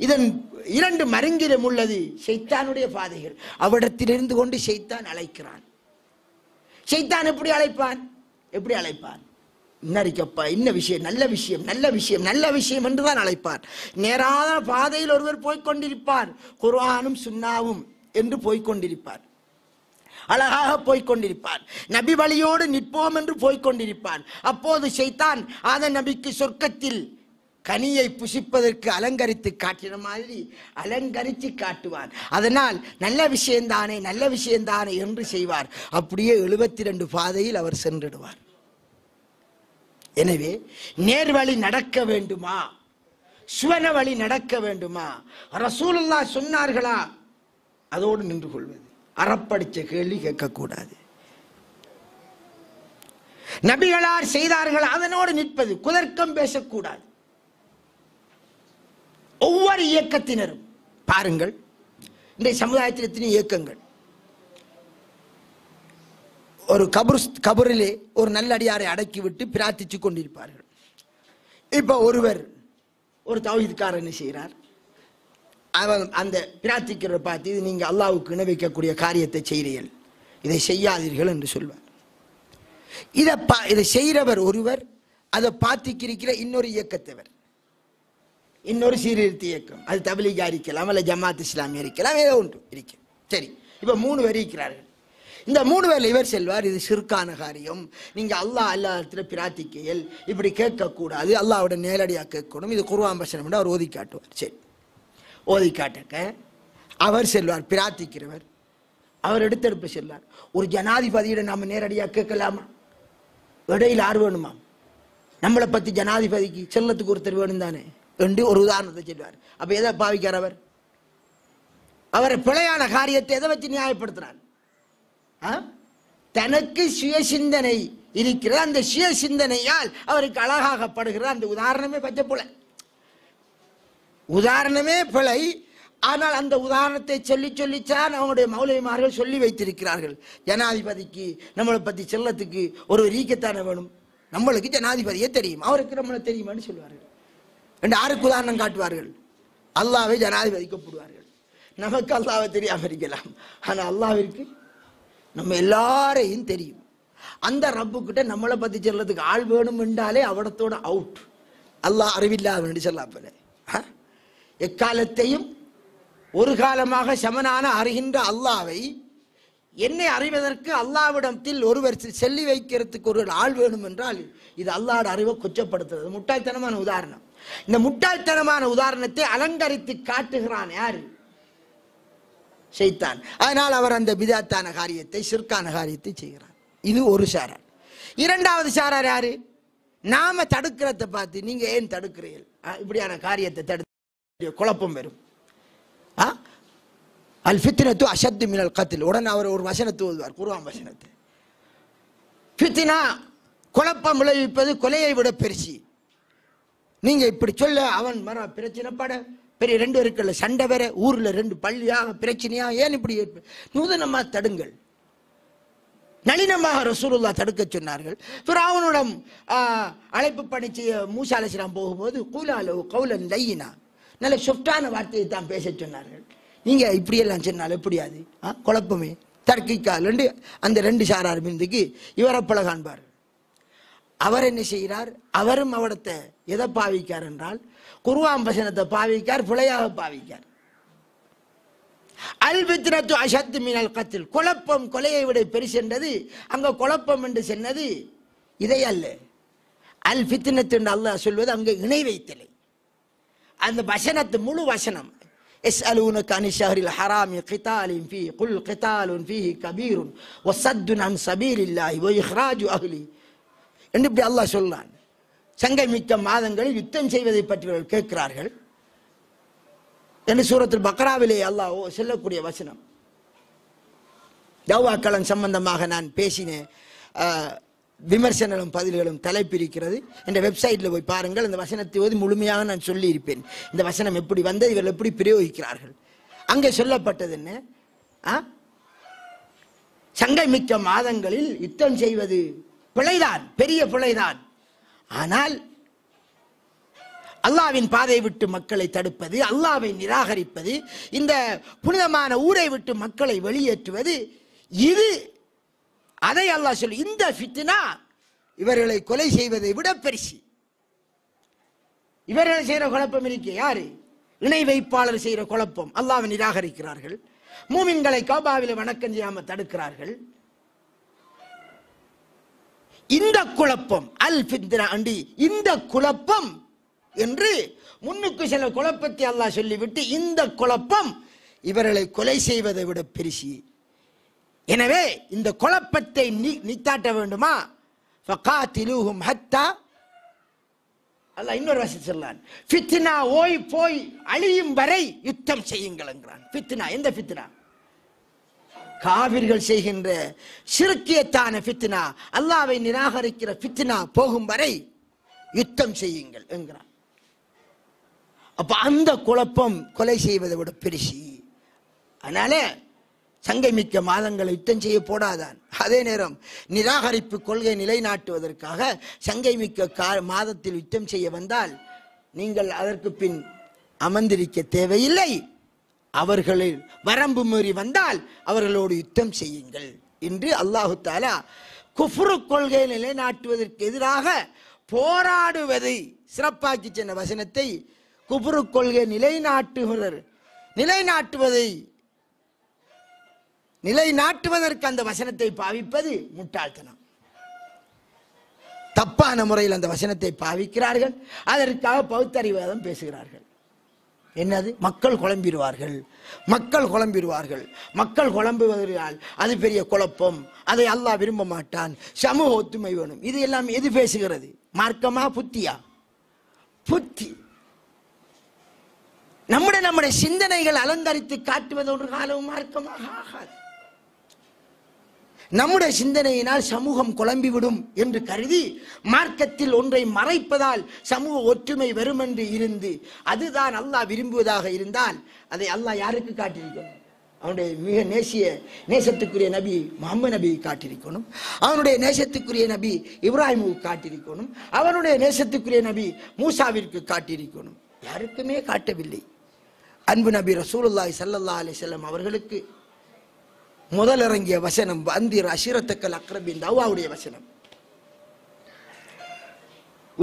இதன் 2 மருங்கிலும் உள்ளது ஷைத்தானுடைய பாதைகள். அவ்விடத்திலிருந்து கொண்டு ஷைத்தான் அழைக்கிறான். ஷைத்தான் எப்படி அழைப்பான்? இன்னறிக்கப்பா, இன்ன விஷயம், நல்ல விஷயம், நல்ல விஷயம், நல்ல விஷயம் என்றுதான் அழைப்பார். நேரான பாதையில் ஒருவர் போய்கொண்டிருப்பார், குர்ஆனும் சுன்னாவும் என்று போய்கொண்டிருப்பார், அழகாக போய்கொண்டிருப்பார், நபி வழியோடு நிற்போம் என்று போய்கொண்டிருப்பான். அப்போது ஷைத்தான் ஆதம் நபிக்கு சொர்க்கத்தில் கனியை புசிப்பதற்கு அலங்கரித்து காட்டின மாதிரி அலங்கரித்து காட்டுவார். அதனால் நல்ல விஷயம்தானே நல்ல விஷயம்தானே என்று செய்வார். அப்படியே 72 பாதையில் அவர் சென்றிடுவார். எனவே நேர்வழி நடக்க வேண்டுமா, சுவன வழி நடக்க வேண்டுமா, ரசூலுல்லாஹ் சொன்னார்களா, அதோடு நின்று கொள்வது. அறப்படிச்ச கேள்வி கேட்கக்கூடாது. நபிகளார் செய்தார்கள், அதனோடு நிற்பது. குதர்க்கம் பேசக்கூடாது. ஒவ்வொரு இயக்கத்தினரும் பாருங்கள், இந்த சமுதாயத்தில் எத்தனை இயக்கங்கள். ஒரு கபரிலே ஒரு நல்லடியாரை அடக்கிவிட்டு பிரார்த்திச்சு கொண்டிருப்பார்கள். இப்ப ஒருவர் ஒரு தௌஹீத்காரர் என்ன செய்கிறார், அவன் அந்த பிரார்த்திக்கிறத பார்த்து, இது நீங்க அல்லாஹ்வுக்கு இணை வைக்கக்கூடிய காரியத்தை செய்கிறீர்கள், இதை செய்யாதீர்கள் என்று சொல்வார். இதை செய்கிறவர் ஒருவர், அதை பார்த்துக்கிற இன்னொரு இயக்கத்தவர், இன்னொரு சீர்திருத்த இயக்கம், அது தப்லீகா இருக்கலாம், அல்ல ஜமாத் இஸ்லாமியா இருக்கலாம், ஏதோ ஒன்று இருக்கும். சரி, இப்ப 3 பேர் இருக்கிறார்கள். இந்த 3 பேர்ல இவர் செல்வார், இது ஷிர்கான காரியம், நீங்க அல்லாஹ் பிரார்த்திக்கையில் இப்படி கேட்கக்கூடாது, அல்லாஹ்வோட நேரடியாக கேட்கணும், இது குர்ஆன் வசனம் என்று அவர் ஓதி காட்டுவார். சரி, ஓதி காட்டக்க அவர் செல்வார், பிரார்த்திக்கிறவர். அவர் எடுத்தெடுப்பு செல்வார். ஒரு ஜனாதிபதியிட நாம நேரடியாக கேட்கலாமா? இடையில் ஆறு வேணுமா? நம்மளை பத்தி ஜனாதிபதிக்கு செல்லத்துக்கு ஒருத்தர் வேணும் தானே என்று ஒரு உதாரணத்தை சொல்வார். அப்ப எதை பாவிக்கார் அவர்? அவரை பிழையான காரியத்தை எதை வச்சு நியாயப்படுத்துறார்? தனக்கு சுய சிந்தனை இருக்கிற அந்த சுய சிந்தனையால் அவருக்கு அழகாகப்படுகிற அந்த உதாரணமே பச்சை பிழை, உதாரணமே பிழை. ஆனால் அந்த உதாரணத்தை சொல்லித்தான் அவங்களுடைய மௌலவிமார்கள் சொல்லி வைத்திருக்கிறார்கள். ஜனாதிபதிக்கு நம்மளை பத்தி செல்லத்துக்கு ஒரு ரீக்கத்தானே வேணும், நம்மளுக்கு ஜனாதிபதியே தெரியும், அவருக்கு நம்மளை தெரியுமான்னு சொல்வார்கள். ரெண்டு ஆறுக்கு உதாரணம் காட்டுவார்கள். அல்லாஹ்வை ஜனாதிபதிக்கு ஒப்பிடுவார்கள். நமக்கு அல்லாஹ்வை தெரியாம இருக்கலாம், ஆனா அல்லாஹ்விற்கு நம்ம எல்லாரையும் தெரியும். அந்த ரப்பு கிட்ட நம்மளை பத்தி செல்லத்துக்கு ஆள் வேணும் என்றாலே அவடத்தோட அவுட். அல்லாஹ் அறிவில்லாத சொல்லாப்பல எக்காலத்தையும் ஒரு காலமாக சமனான அறிகின்ற அல்லாஹ்வை என்னை அறிவதற்கு அல்லாஹ்விடத்தில் ஒருவர் செல்லி வைக்கிறதுக்கு ஒரு ஆள் வேணும் என்றால் இது அல்லாஹ்வோட அறிவை கொச்சப்படுத்துறது. முட்டாள்தனமான உதாரணம். இந்த முட்டாள்தனமான உதாரணத்தை அலங்கரித்து காட்டுகிறான் யாரு? ஷைத்தான். அதனால் அவர் அந்த பிதாத்தான காரியத்தை, ஷிர்கான காரியத்தை செய்கிறார். இது ஒரு சாரார். இரண்டாவது சாரார் யாரு? நாம தடுக்கிறத பார்த்து நீங்க ஏன் தடுக்கிறீர்கள், இப்படியான காரியத்தை தடுத்து குழப்பம் வரும். அல் ஃபித்னத்து அஷத்து மினல் கத்ல். உடனே அவர் ஒரு வசனத்தை ஓதுவார், குர்ஆன் வசனத்தை. ஃபித்னா குழப்பம் விளைவிப்பது கொலையை விட பெருசி. நீங்க இப்படி சொல்ல அவன் மர பிரச்சனைப்பட பெரிய 2 இருக்குல்ல சண்டை வேற, ஊர்ல 2 பள்ளியாக பிரச்சனையா, ஏன் இப்படி நூதனமா தடுங்கள். நளினமாக ரசூலுல்லாஹ் தடுக்க சொன்னார்கள். ஃபிரௌனிடம் அழைப்பு பணி செய்ய மூசா அலைஹிஸ்ஸலாம் போகும்போது கூலாலு கௌலன் லையினா, நல்ல சொஃப்டான வார்த்தையை தான் பேச சொன்னார்கள். நீங்க இப்படியெல்லாம் சொன்னால் எப்படியாது, குழப்பமே தர்க்கிக்கால் என்று அந்த 2 சாரார் மீதுக்கு இவரை பல காண்பார். அவர் என்ன செய்கிறார்? அவரும் அவடத்தை எதை பாவிக்கார் என்றால் குர்ஆன் வசனத்தை பாவிக்கார், பிழையாக பாவிக்கார். அல் ஃபித்னத்து அஷத்து மினல் கத்ல். குழப்பம் கொலையை விட பெருசென்றது. அங்க குழப்பம் என்று சொன்னது இதை அல்ல. அல் ஃபித்னத்து என்று அல்லாஹ் சொல்வது அங்கே இணை வைத்தலை. அந்த வசனத்து முழு வசனம் يسألونك عن الشهر الحرام قتال فيه قل قتال فيه كبير وصد عن سبيل الله وإخراج أهله என்று இப்படி அல்லாஹ் சொல்றான். சங்கை மிக்க மாதங்களில் யுத்தம் செய்வதை பற்றி கேட்கிறார்கள் என்று சூரத்துல் பக்ராவிலே அல்லாஹ் சொல்லக்கூடிய வசனம். தௌவாக்களம் சம்பந்தமாக நான் பேசின விமர்சனங்களும் பதில்களும் தலைப்பிரிக்கிறது. இந்த வெப்சைட்ல போய் பாருங்கள். இந்த வசனத்தை ஓதி முழுமையாக நான் சொல்லி இருப்பேன். இந்த வசனம் எப்படி வந்தது, இவர்கள் எப்படி பிரயோகிக்கிறார்கள். அங்கே சொல்லப்பட்டது என்ன? சங்கை மிக்க மாதங்களில் யுத்தம் செய்வது பிழைதான், பெரிய பிழைதான். ஆனால் அல்லாஹ்வின் பாதையை விட்டு மக்களை தடுப்பது, அல்லாஹ்வை நிராகரிப்பது, இந்த புனிதமான ஊரை விட்டு மக்களை வெளியேற்றுவது, இது அதை அல்லாஹ் சொல்லி இந்த ஃபித்னா இவர்களை கொலை செய்வதை விட பெருசி. இவர்கள் செய்கிற குழப்பம் இருக்கு யாரு? இணை வைப்பாளர் செய்கிற குழப்பம். அல்லாஹ்வை நிராகரிக்கிறார்கள், மூமின்களை கஅபாவில் வணக்கம் செய்யாம தடுக்கிறார்கள். இந்த குழப்பம் அல் ஃபித்னா அண்டி, இந்த குழப்பம் என்று முன்னுக்கு சில குழப்பத்தை அல்லாஹ் சொல்லிவிட்டு இந்த குழப்பம் இவர்களை கொலை செய்வதை விட பெருசி. எனவே இந்த குழப்பத்தை நித்தாட்ட வேண்டுமா? ஃபகாத்திலூஹும் ஹத்தா, அல்லாஹ் இன்னொரு வசனம் சொல்றான், ஃபித்னா ஓய் போய் அழியும் வரை யுத்தம் செய்யுங்கள் என்கிறான். ஃபித்னா, எந்த ஃபித்னா? காபிர்கள் செய்கின்ற சிறுக்கியத்தான ஃபித்னா, அல்லாஹ்வை நிராகரிக்கிற ஃபித்னா போகும் வரை யுத்தம் செய்யுங்கள் என்கிறான். அப்ப அந்த குழப்பம் கொலை செய்வதை விட பெருசி. அதனால சங்கை மிக்க மாதங்களை யுத்தம் செய்ய போடாதான். அதே நேரம் நிராகரிப்பு கொள்கை நிலைநாட்டுவதற்காக சங்கை மிக்க மாதத்தில் யுத்தம் செய்ய வந்தால் நீங்கள் அதற்கு பின் அமர்ந்திருக்க தேவையில்லை. அவர்களில் வரம்பு மீறி வந்தால் அவர்களோடு யுத்தம் செய்யுங்கள் என்று அல்லாஹு தஆலா குஃப்ரு கொள்கையை நிலைநாட்டுவதற்கு எதிராக போராடுவதை சிறப்பாக்கி சென்ற வசனத்தை குஃப்ரு கொள்கை நிலைநாட்டுவதற்கு அந்த வசனத்தை பாவிப்பது முட்டாள்தனம். தப்பான முறையில் அந்த வசனத்தை பாவிக்கிறார்கள். அதற்காக பௌத்தறிவாதம் பேசுகிறார்கள். என்னது? மக்கள் குழம்பிடுவார்கள். மக்கள் குழம்புவதால் அது பெரிய குழப்பம், அதை அல்லாஹ் விரும்ப மாட்டான், சமூக ஒத்துமை வேணும். இது எல்லாம் எது பேசுகிறது? மார்க்கமா புத்தியா? புத்தி. நம்முடைய சிந்தனைகள் அலங்கரித்து காட்டுவது ஒரு காலம் மார்க்கமாக ஆகாது. நம்முடைய சிந்தனையினால் சமூகம் குழம்பிவிடும் என்று கருதி மார்க்கத்தில் ஒன்றை மறைப்பதால் சமூக ஒற்றுமை வரும் என்று இருந்து அதுதான் அல்லாஹ் விரும்புவதாக இருந்தால் அதை அல்லாஹ் யாருக்கு காட்டியிருக்கணும்? அவனுடைய மிக நேசத்துக்குரிய நபி முஹம்மது நபியை காட்டியிருக்கணும். அவனுடைய நேசத்துக்குரிய நபி இப்ராஹிமுக்கு காட்டியிருக்கணும். அவனுடைய நேசத்துக்குரிய நபி மூசாவிற்கு காட்டியிருக்கணும். யாருக்குமே காட்டவில்லை. அன்பு நபி ரசூலுல்லாஹி ஸல்லல்லாஹு அலைஹி வஸல்லம் அவர்களுக்கு முதல் இறங்கிய வசனம் அந்திர் அஷிரத்தக்கல் அக்ரபின் தவ்வாவுடைய வசனம்.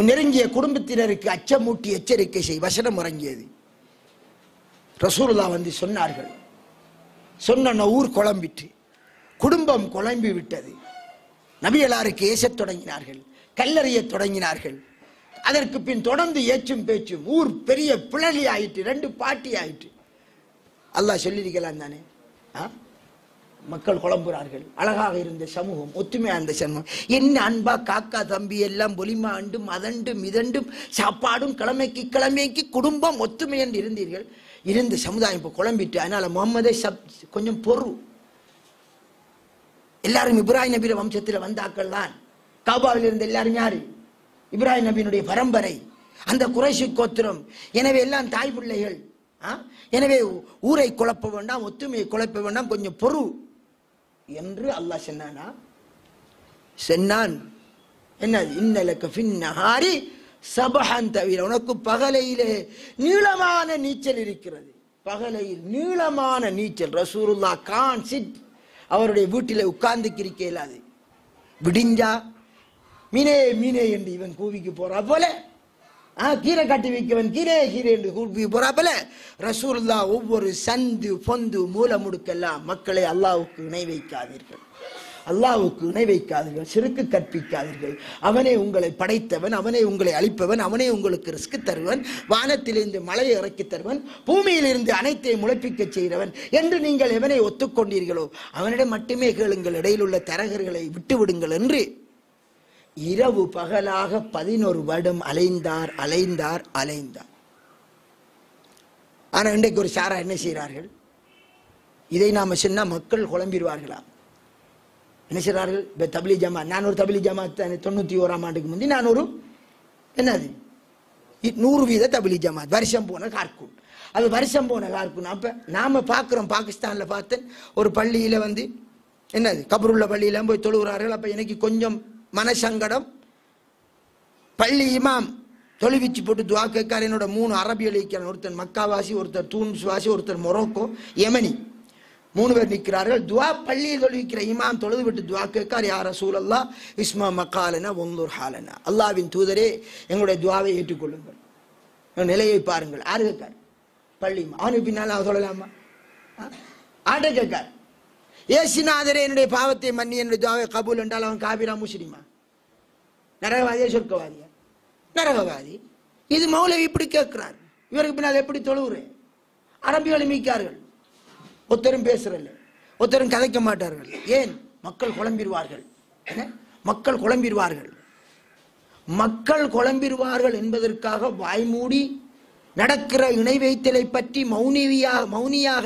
நெருங்கிய குடும்பத்தினருக்கு அச்சமூட்டி எச்சரிக்கை செய் வசனம் இறங்கியது. ரசூலுல்லாஹ் வந்து சொன்னார்கள். சொன்ன ஊர் குழம்பிட்டு, குடும்பம் குழம்பி விட்டது. நபியலாருக்கு ஏசத் தொடங்கினார்கள், கல்லறிய தொடங்கினார்கள். அதற்கு பின் தொடர்ந்து ஏச்சும் பேச்சும், ஊர் பெரிய பிளலி ஆயிட்டு, 2 பாட்டி ஆயிட்டு. அல்லாஹ் சொல்லியிருக்கலாம் தானே, மக்கள் குழம்புறார்கள். அழகாக இருந்த சமூகம், ஒத்துமையா இருந்த சமூகம், என்ன அன்பா காக்கா தம்பி எல்லாம் பொலிமா அண்டும் அதண்டும் மிதண்டும் சாப்பாடும் கிழமைக்கு குடும்பம் ஒத்துமை என்று இருந்தீர்கள். இருந்த சமுதாயம் இப்போ குழம்பிட்டு. அதனால முகமதே கொஞ்சம் பொறு. எல்லாரும் இப்ராஹிம் நபியோட வம்சத்தில் வந்தாக்கள் தான். காபாவில் இருந்த எல்லாரும் யாரு? இப்ராஹிம் நபியினுடைய பரம்பரை, அந்த குறைஷி கோத்திரம். எனவே எல்லாம் தாய் பிள்ளைகள். எனவே ஊரை குழப்ப வேண்டாம், ஒத்துமையை குழப்ப வேண்டாம், கொஞ்சம் பொறு என்று அல்லாஹ் சொன்னான். என்ன? இன்னலக ஃபின்னஹாரி சபஹன் தவிர, உனக்கு பகலையிலே நீளமான நீச்சல் இருக்கிறது. பகலையில் நீளமான நீச்சல். ரசூலுல்லாஹ் கான் சிட், அவருடைய வீட்டில் உட்கார்ந்து கிரிக்க இயலாது. விடிஞ்சா மீனே மீனே என்று இவன் கூவிக்கு போறா போல, கீரை கட்டி வைக்கவன் கீரே என்று கூவி போறா போல ரசூலுல்லாஹ் ஒவ்வொரு சந்து பொந்து மூல முடுக்கெல்லாம் மக்களை அல்லாஹ்வுக்கு இணை வைக்காதீர்கள், அல்லாஹ்வுக்கு இணை வைக்காதீர்கள், சிறுக்கு கற்பிக்காதீர்கள். அவனே உங்களை படைத்தவன், அவனே உங்களை அழிப்பவன், அவனே உங்களுக்கு ரிஸ்க் தருவன், வானத்திலிருந்து மழையை இறக்கி தருவன், பூமியிலிருந்து அனைத்தையும் முளைப்பிக்க செய்கிறவன் என்று நீங்கள் எவனை ஒத்துக்கொண்டீர்களோ அவனிடம் மட்டுமே கேளுங்கள், இடையில் உள்ள தரகர்களை விட்டு விடுங்கள் என்று இரவு பகலாக 11 வருடம் அலைந்தார். ஆனா இன்றைக்கு ஒரு சாரா என்ன செய்கிறார்கள்? இதை நாம சொன்னா மக்கள் குழம்பிடுவார்களா? என்ன செய்கிறார்கள்? தபிலி ஜமாத், நான் ஒரு தபிலி ஜமாத் 91ஆம் ஆண்டுக்கு முந்தி நான் ஒரு என்னது 100% தபிலி ஜமாத், வருஷம் போன கார்கூன். அது வருஷம் போன கார்கூன். அப்ப நாம பார்க்கிறோம், பாகிஸ்தான்ல பார்த்தேன் ஒரு பள்ளியில வந்து என்னது கபருள்ள பள்ளியில போய் தொழுகிறார்கள். அப்ப எனக்கு கொஞ்சம் மனசங்கடம். பள்ளி இமாம் தொழுவிச்சு போட்டு துவா கேட்கார். என்னோட 3 அரபியல் இருக்கிறார், ஒருத்தர் மக்காவாசி, ஒருத்தர் தூன்ஸ் வாசி, ஒருத்தர் மொரோக்கோ, யமனி, 3 பேர் நிற்கிறார்கள். துவா பள்ளியில் தொழுவிக்கிற இமாம் தொழுது விட்டு துவா கேட்கார், யா ரசூலல்லாஹ் இஸ்மா மக்காலனா வன்துர் ஹாலனா, அல்லாஹ்வின் தூதரே எங்களுடைய துவாவை ஏற்றுக்கொள்ளுங்கள், நிலையை பாருங்கள். ஆறு கேட்கார்? பள்ளி இமாம். அவனுக்கு பின்னால் அவன் சொல்லலாமா? ஆட்ட கேட்கார், ஏசிநாதரே என்னுடைய பாவத்தை மன்னி என்னுடைய துவாவை கபூல் என்றால் அவன் காபிரா முஸ்லிமா? நரகவாதியா சொர்க்கவாதியா? நரகவாதி. இது மௌலவி இப்படி கேட்கிறார், இவருக்கு பின்னால் எப்படி தொழுகிறேன்? அரபிகள் மீக்கார்கள், ஒருத்தரும் பேசுறல்ல, ஒருத்தரும் கதைக்க மாட்டார்கள். ஏன்? மக்கள் குழம்பிடுவார்கள். மக்கள் குழம்பிடுவார்கள். மக்கள் குழம்பிடுவார்கள் என்பதற்காக வாய்மூடி நடக்கிற இணை வைத்தலை பற்றி மௌனியாக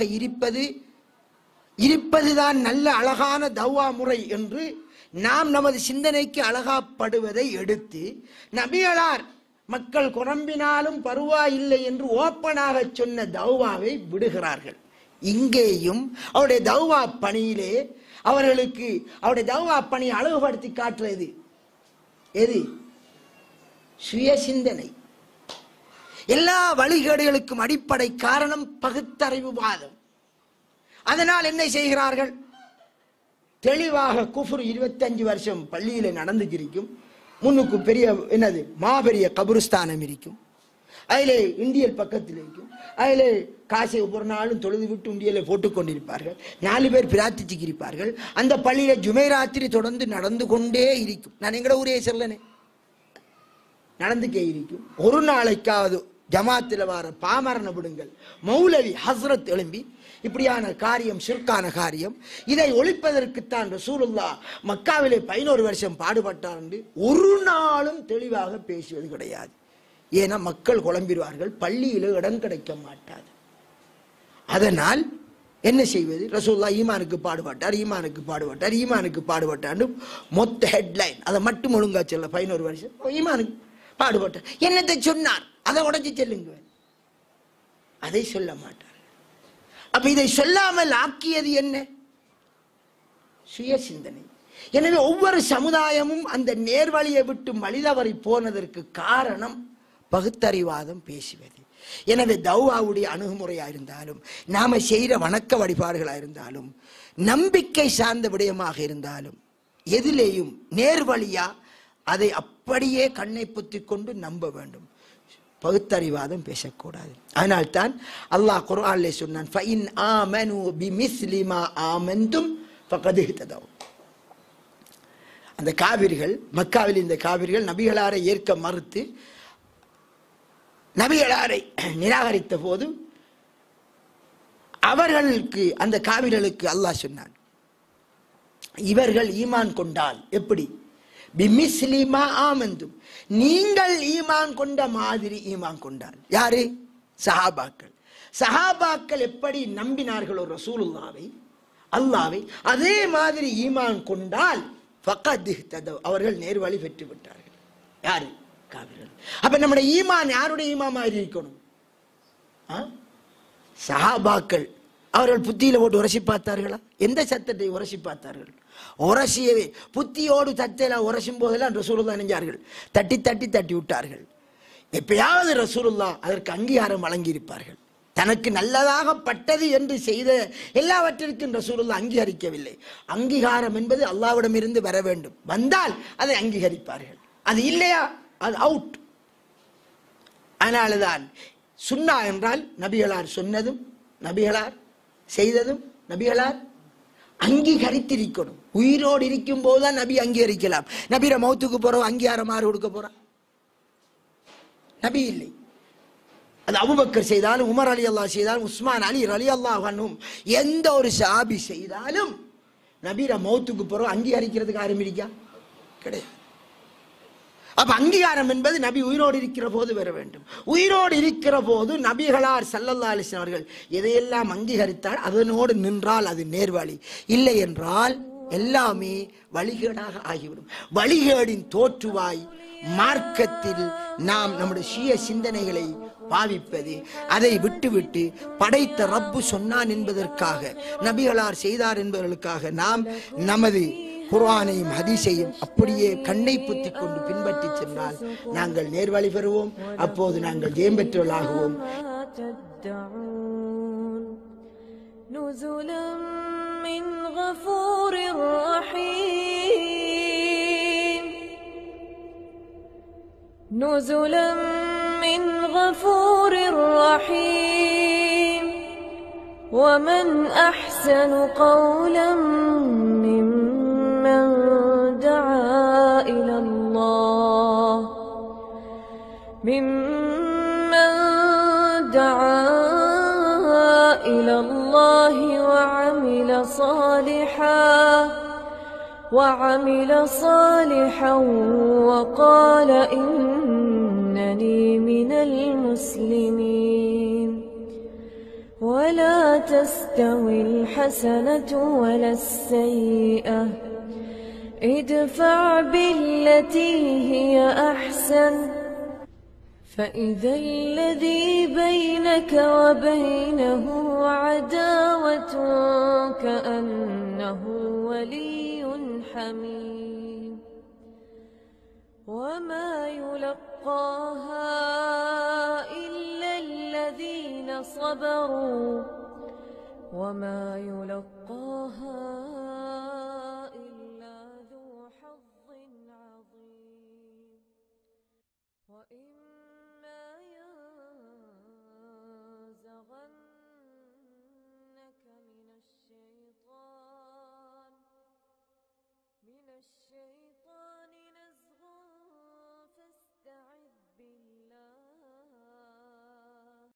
இருப்பதுதான் நல்ல அழகான தவ்வா முறை என்று நாம் நமது சிந்தனைக்கு அழகாப்படுவதை எடுத்து நபிகளார் மக்கள் குழம்பினாலும் பருவாயில்லை என்று ஓப்பனாக சொன்ன தௌவாவை விடுகிறார்கள். இங்கேயும் அவருடைய தௌவா பணியிலே அவர்களுக்கு அவருடைய தௌவா பணியை அழகுபடுத்தி காட்டுறது எது? சுய சிந்தனை. எல்லா வழிகேடுகளுக்கும் அடிப்படை காரணம் பகுத்தறிவுவாதம். அதனால் என்ன செய்கிறார்கள்? தெளிவாக குஃப்ர் 25 வருஷம் பள்ளியில நடந்துக்கிருக்கும். முன்னுக்கு பெரிய என்னது மாபெரிய கபருஸ்தானம் இருக்கும். அதிலே இந்தியல் பக்கத்தில் இருக்கும். அதிலே காசை ஒவ்வொரு நாளும் தொழுது விட்டு உண்டியலை போட்டுக் கொண்டிருப்பார்கள். 4 பேர் பிரார்த்திச்சுக்கு இருப்பார்கள். அந்த பள்ளியில ஜுமைராத்திரி தொடர்ந்து நடந்து கொண்டே இருக்கும். நான் எங்கட ஊரே சொல்லனே, நடந்துக்கே இருக்கும். ஒரு நாளைக்காவது ஜமாத்தில் வர பாமரன விடுங்கள், மௌலவி ஹஸ்ரத் எழும்பி இப்படியான காரியம் ஷிர்கான காரியம், இதை ஒழிப்பதற்குத்தான் ரசூலுல்லாஹ் மக்காவிலே 11 வருஷம் பாடுபட்டார் என்று ஒரு நாளும் தெளிவாக பேசுவது கிடையாது. ஏன்னா மக்கள் குழம்பிடுவார்கள், பள்ளியில இடம் கிடைக்க மாட்டாது. அதனால் என்ன செய்வது? ரசூலுல்லாஹ் ஈமானுக்கு பாடுபட்டார், ஈமானுக்கு பாடுபட்டார், ஈமானுக்கு பாடுபட்டார் மொத்த ஹெட்லைன் அதை மட்டும் ஒழுங்கா சொல்ல. 11 வருஷம் ஈமானுக்கு பாடுபட்டார். என்னத்தை சொன்னார் அதை உடைச்சு செல்லுங்க, அதை சொல்ல மாட்டார். அப்ப இதை சொல்லாமல் ஆக்கியது என்ன? சுய சிந்தனை. எனவே ஒவ்வொரு சமுதாயமும் அந்த நேர்வழியை விட்டு மனிதவரை போனதற்கு காரணம் பகுத்தறிவாதம் பேசுவது. எனவே தௌவாவுடைய அணுகுமுறையா இருந்தாலும், நாம செய்கிற வணக்க வழிபாடுகளா இருந்தாலும், நம்பிக்கை சார்ந்த விடயமாக இருந்தாலும், எதிலேயும் நேர்வழியா அதை அப்படியே கண்ணை பொத்தி கொண்டு நம்ப வேண்டும். பகுத்தறிவாதம் பேசக்கூடாது. அதனால்தான் அல்லாஹ் குர்ஆனிலே சொன்னான், ஃபஇன் ஆமனு பிமிஸ்லி மா ஆமன்தும் ஃபகத் இஹ்ததவ். அந்த காவிர்கள், மக்காவில் இந்த காவிர்கள் நபிகளாரை ஏற்க மறுத்து நபிகளாரை நிராகரித்த போது அவர்களுக்கு, அந்த காவிர்களுக்கு அல்லாஹ் சொன்னான், இவர்கள் ஈமான் கொண்டால் எப்படி? பிமிஸ்லி மா ஆமன்தும், நீங்கள் ஈமான் கொண்ட மாதிரி ஈமான் கொண்டால். யாரு? சஹாபாக்கள். சஹாபாக்கள் எப்படி நம்பினார்களோ ரசூலுல்லாவை, அல்லாவை, அதே மாதிரி ஈமான் கொண்டால் ஃபகத் இஹ்ததவ், அவர்கள் நேர்வழி பெற்று விட்டார்கள். யாரு? காவிர்கள். அப்ப நம்முடைய ஈமான் யாருடைய ஈமான் மாதிரி இருக்கணும்? சஹாபாக்கள். அவர்கள் புத்தியில போட்டு உரசி பார்த்தார்களா? எந்த சத்தத்தை உரசி பார்த்தார்கள்? உரசியவே புத்தியோடு தத்தையில உரசும் போதெல்லாம் ரசூலுல்லாஹ் நினைஞ்சார்கள், தட்டி தட்டி தட்டி விட்டார்கள். எப்பயாவது ரசூலுல்லாஹ் அதற்கு அங்கீகாரம் வழங்கி இருப்பார்கள். தனக்கு நல்லதாக பட்டது என்று செய்த எல்லாவற்றிற்கும் ரசூலுல்லாஹ் அங்கீகரிக்கவில்லை. அங்கீகாரம் என்பது அல்லாஹ்விடமிருந்து வர வேண்டும். வந்தால் அதை அங்கீகரிப்பார்கள், அது இல்லையா அது அவுட். அதனால்தான் சுன்னா என்றால் நபிகளார் சொன்னதும் நபிகளார் செய்ததும் நபிகளார் அங்கீகரித்திருக்கணும். உயிரோடு இருக்கும் போதுதான் நபி அங்கீகரிக்கலாம். நபிர மௌத்துக்கு போறோம் அங்கீகாரம் யாரு கொடுக்க போறா? நபி இல்லை. அது அபூபக்கர் செய்தாலும், உமர் அலி அல்லாஹ் செய்தாலும், உஸ்மான் அலி அலி அல்லாஹ் அன்ஹும் எந்த ஒரு சஹாபி செய்தாலும் நபிர மௌத்துக்கு போறோம் அங்கீகரிக்கிறதுக்கு ஆரம்பிக்கா கிடையாது. அப்ப அங்கீகாரம் என்பது நபி உயிரோடு இருக்கிற போது வர வேண்டும். உயிரோடு இருக்கிற போது நபிகளார் ஸல்லல்லாஹு அலைஹி வஸல்லம் அவர்கள் எதையெல்லாம் அங்கீகரித்தால் அதனோடு நின்றால் அது நேர்வழி, இல்லை என்றால் எல்லாமே வழிகேடாக ஆகிவிடும். வழிகேடின் தோற்றுவாய் மார்க்கத்தில் நாம் நம்முடைய சுய சிந்தனைகளை பாவிப்பது, அதை விட்டுவிட்டு படைத்த ரப்பு சொன்னான் என்பதற்காக, நபிகளார் செய்தார் என்பதற்காக நாம் நமது குர்ஆனையும் ஹதீஸையும் அப்படியே கண்ணை புத்தி கொண்டு பின்பற்றி சென்றால் நாங்கள் நேர்வழி பெறுவோம். அப்போது நாங்கள் ஜெயம் பெற்றவர்களாகுவோம். نزلا من غفور رحيم ومن أحسن قولا ممن دعا إلى الله ممن دعا إلى الله وعمل صالحا وقال إنني من المسلمين. ولا تستوي الحسنة ولا السيئة، ادفع بالتي هي أحسن، فإذا الذي بينك وبينه عداوة كأنه ولي حميم. وما يلقاها إلا الذين صبروا وما يلقاها إلا ذو حظ عظيم. وإما ينزغنك من الشيطان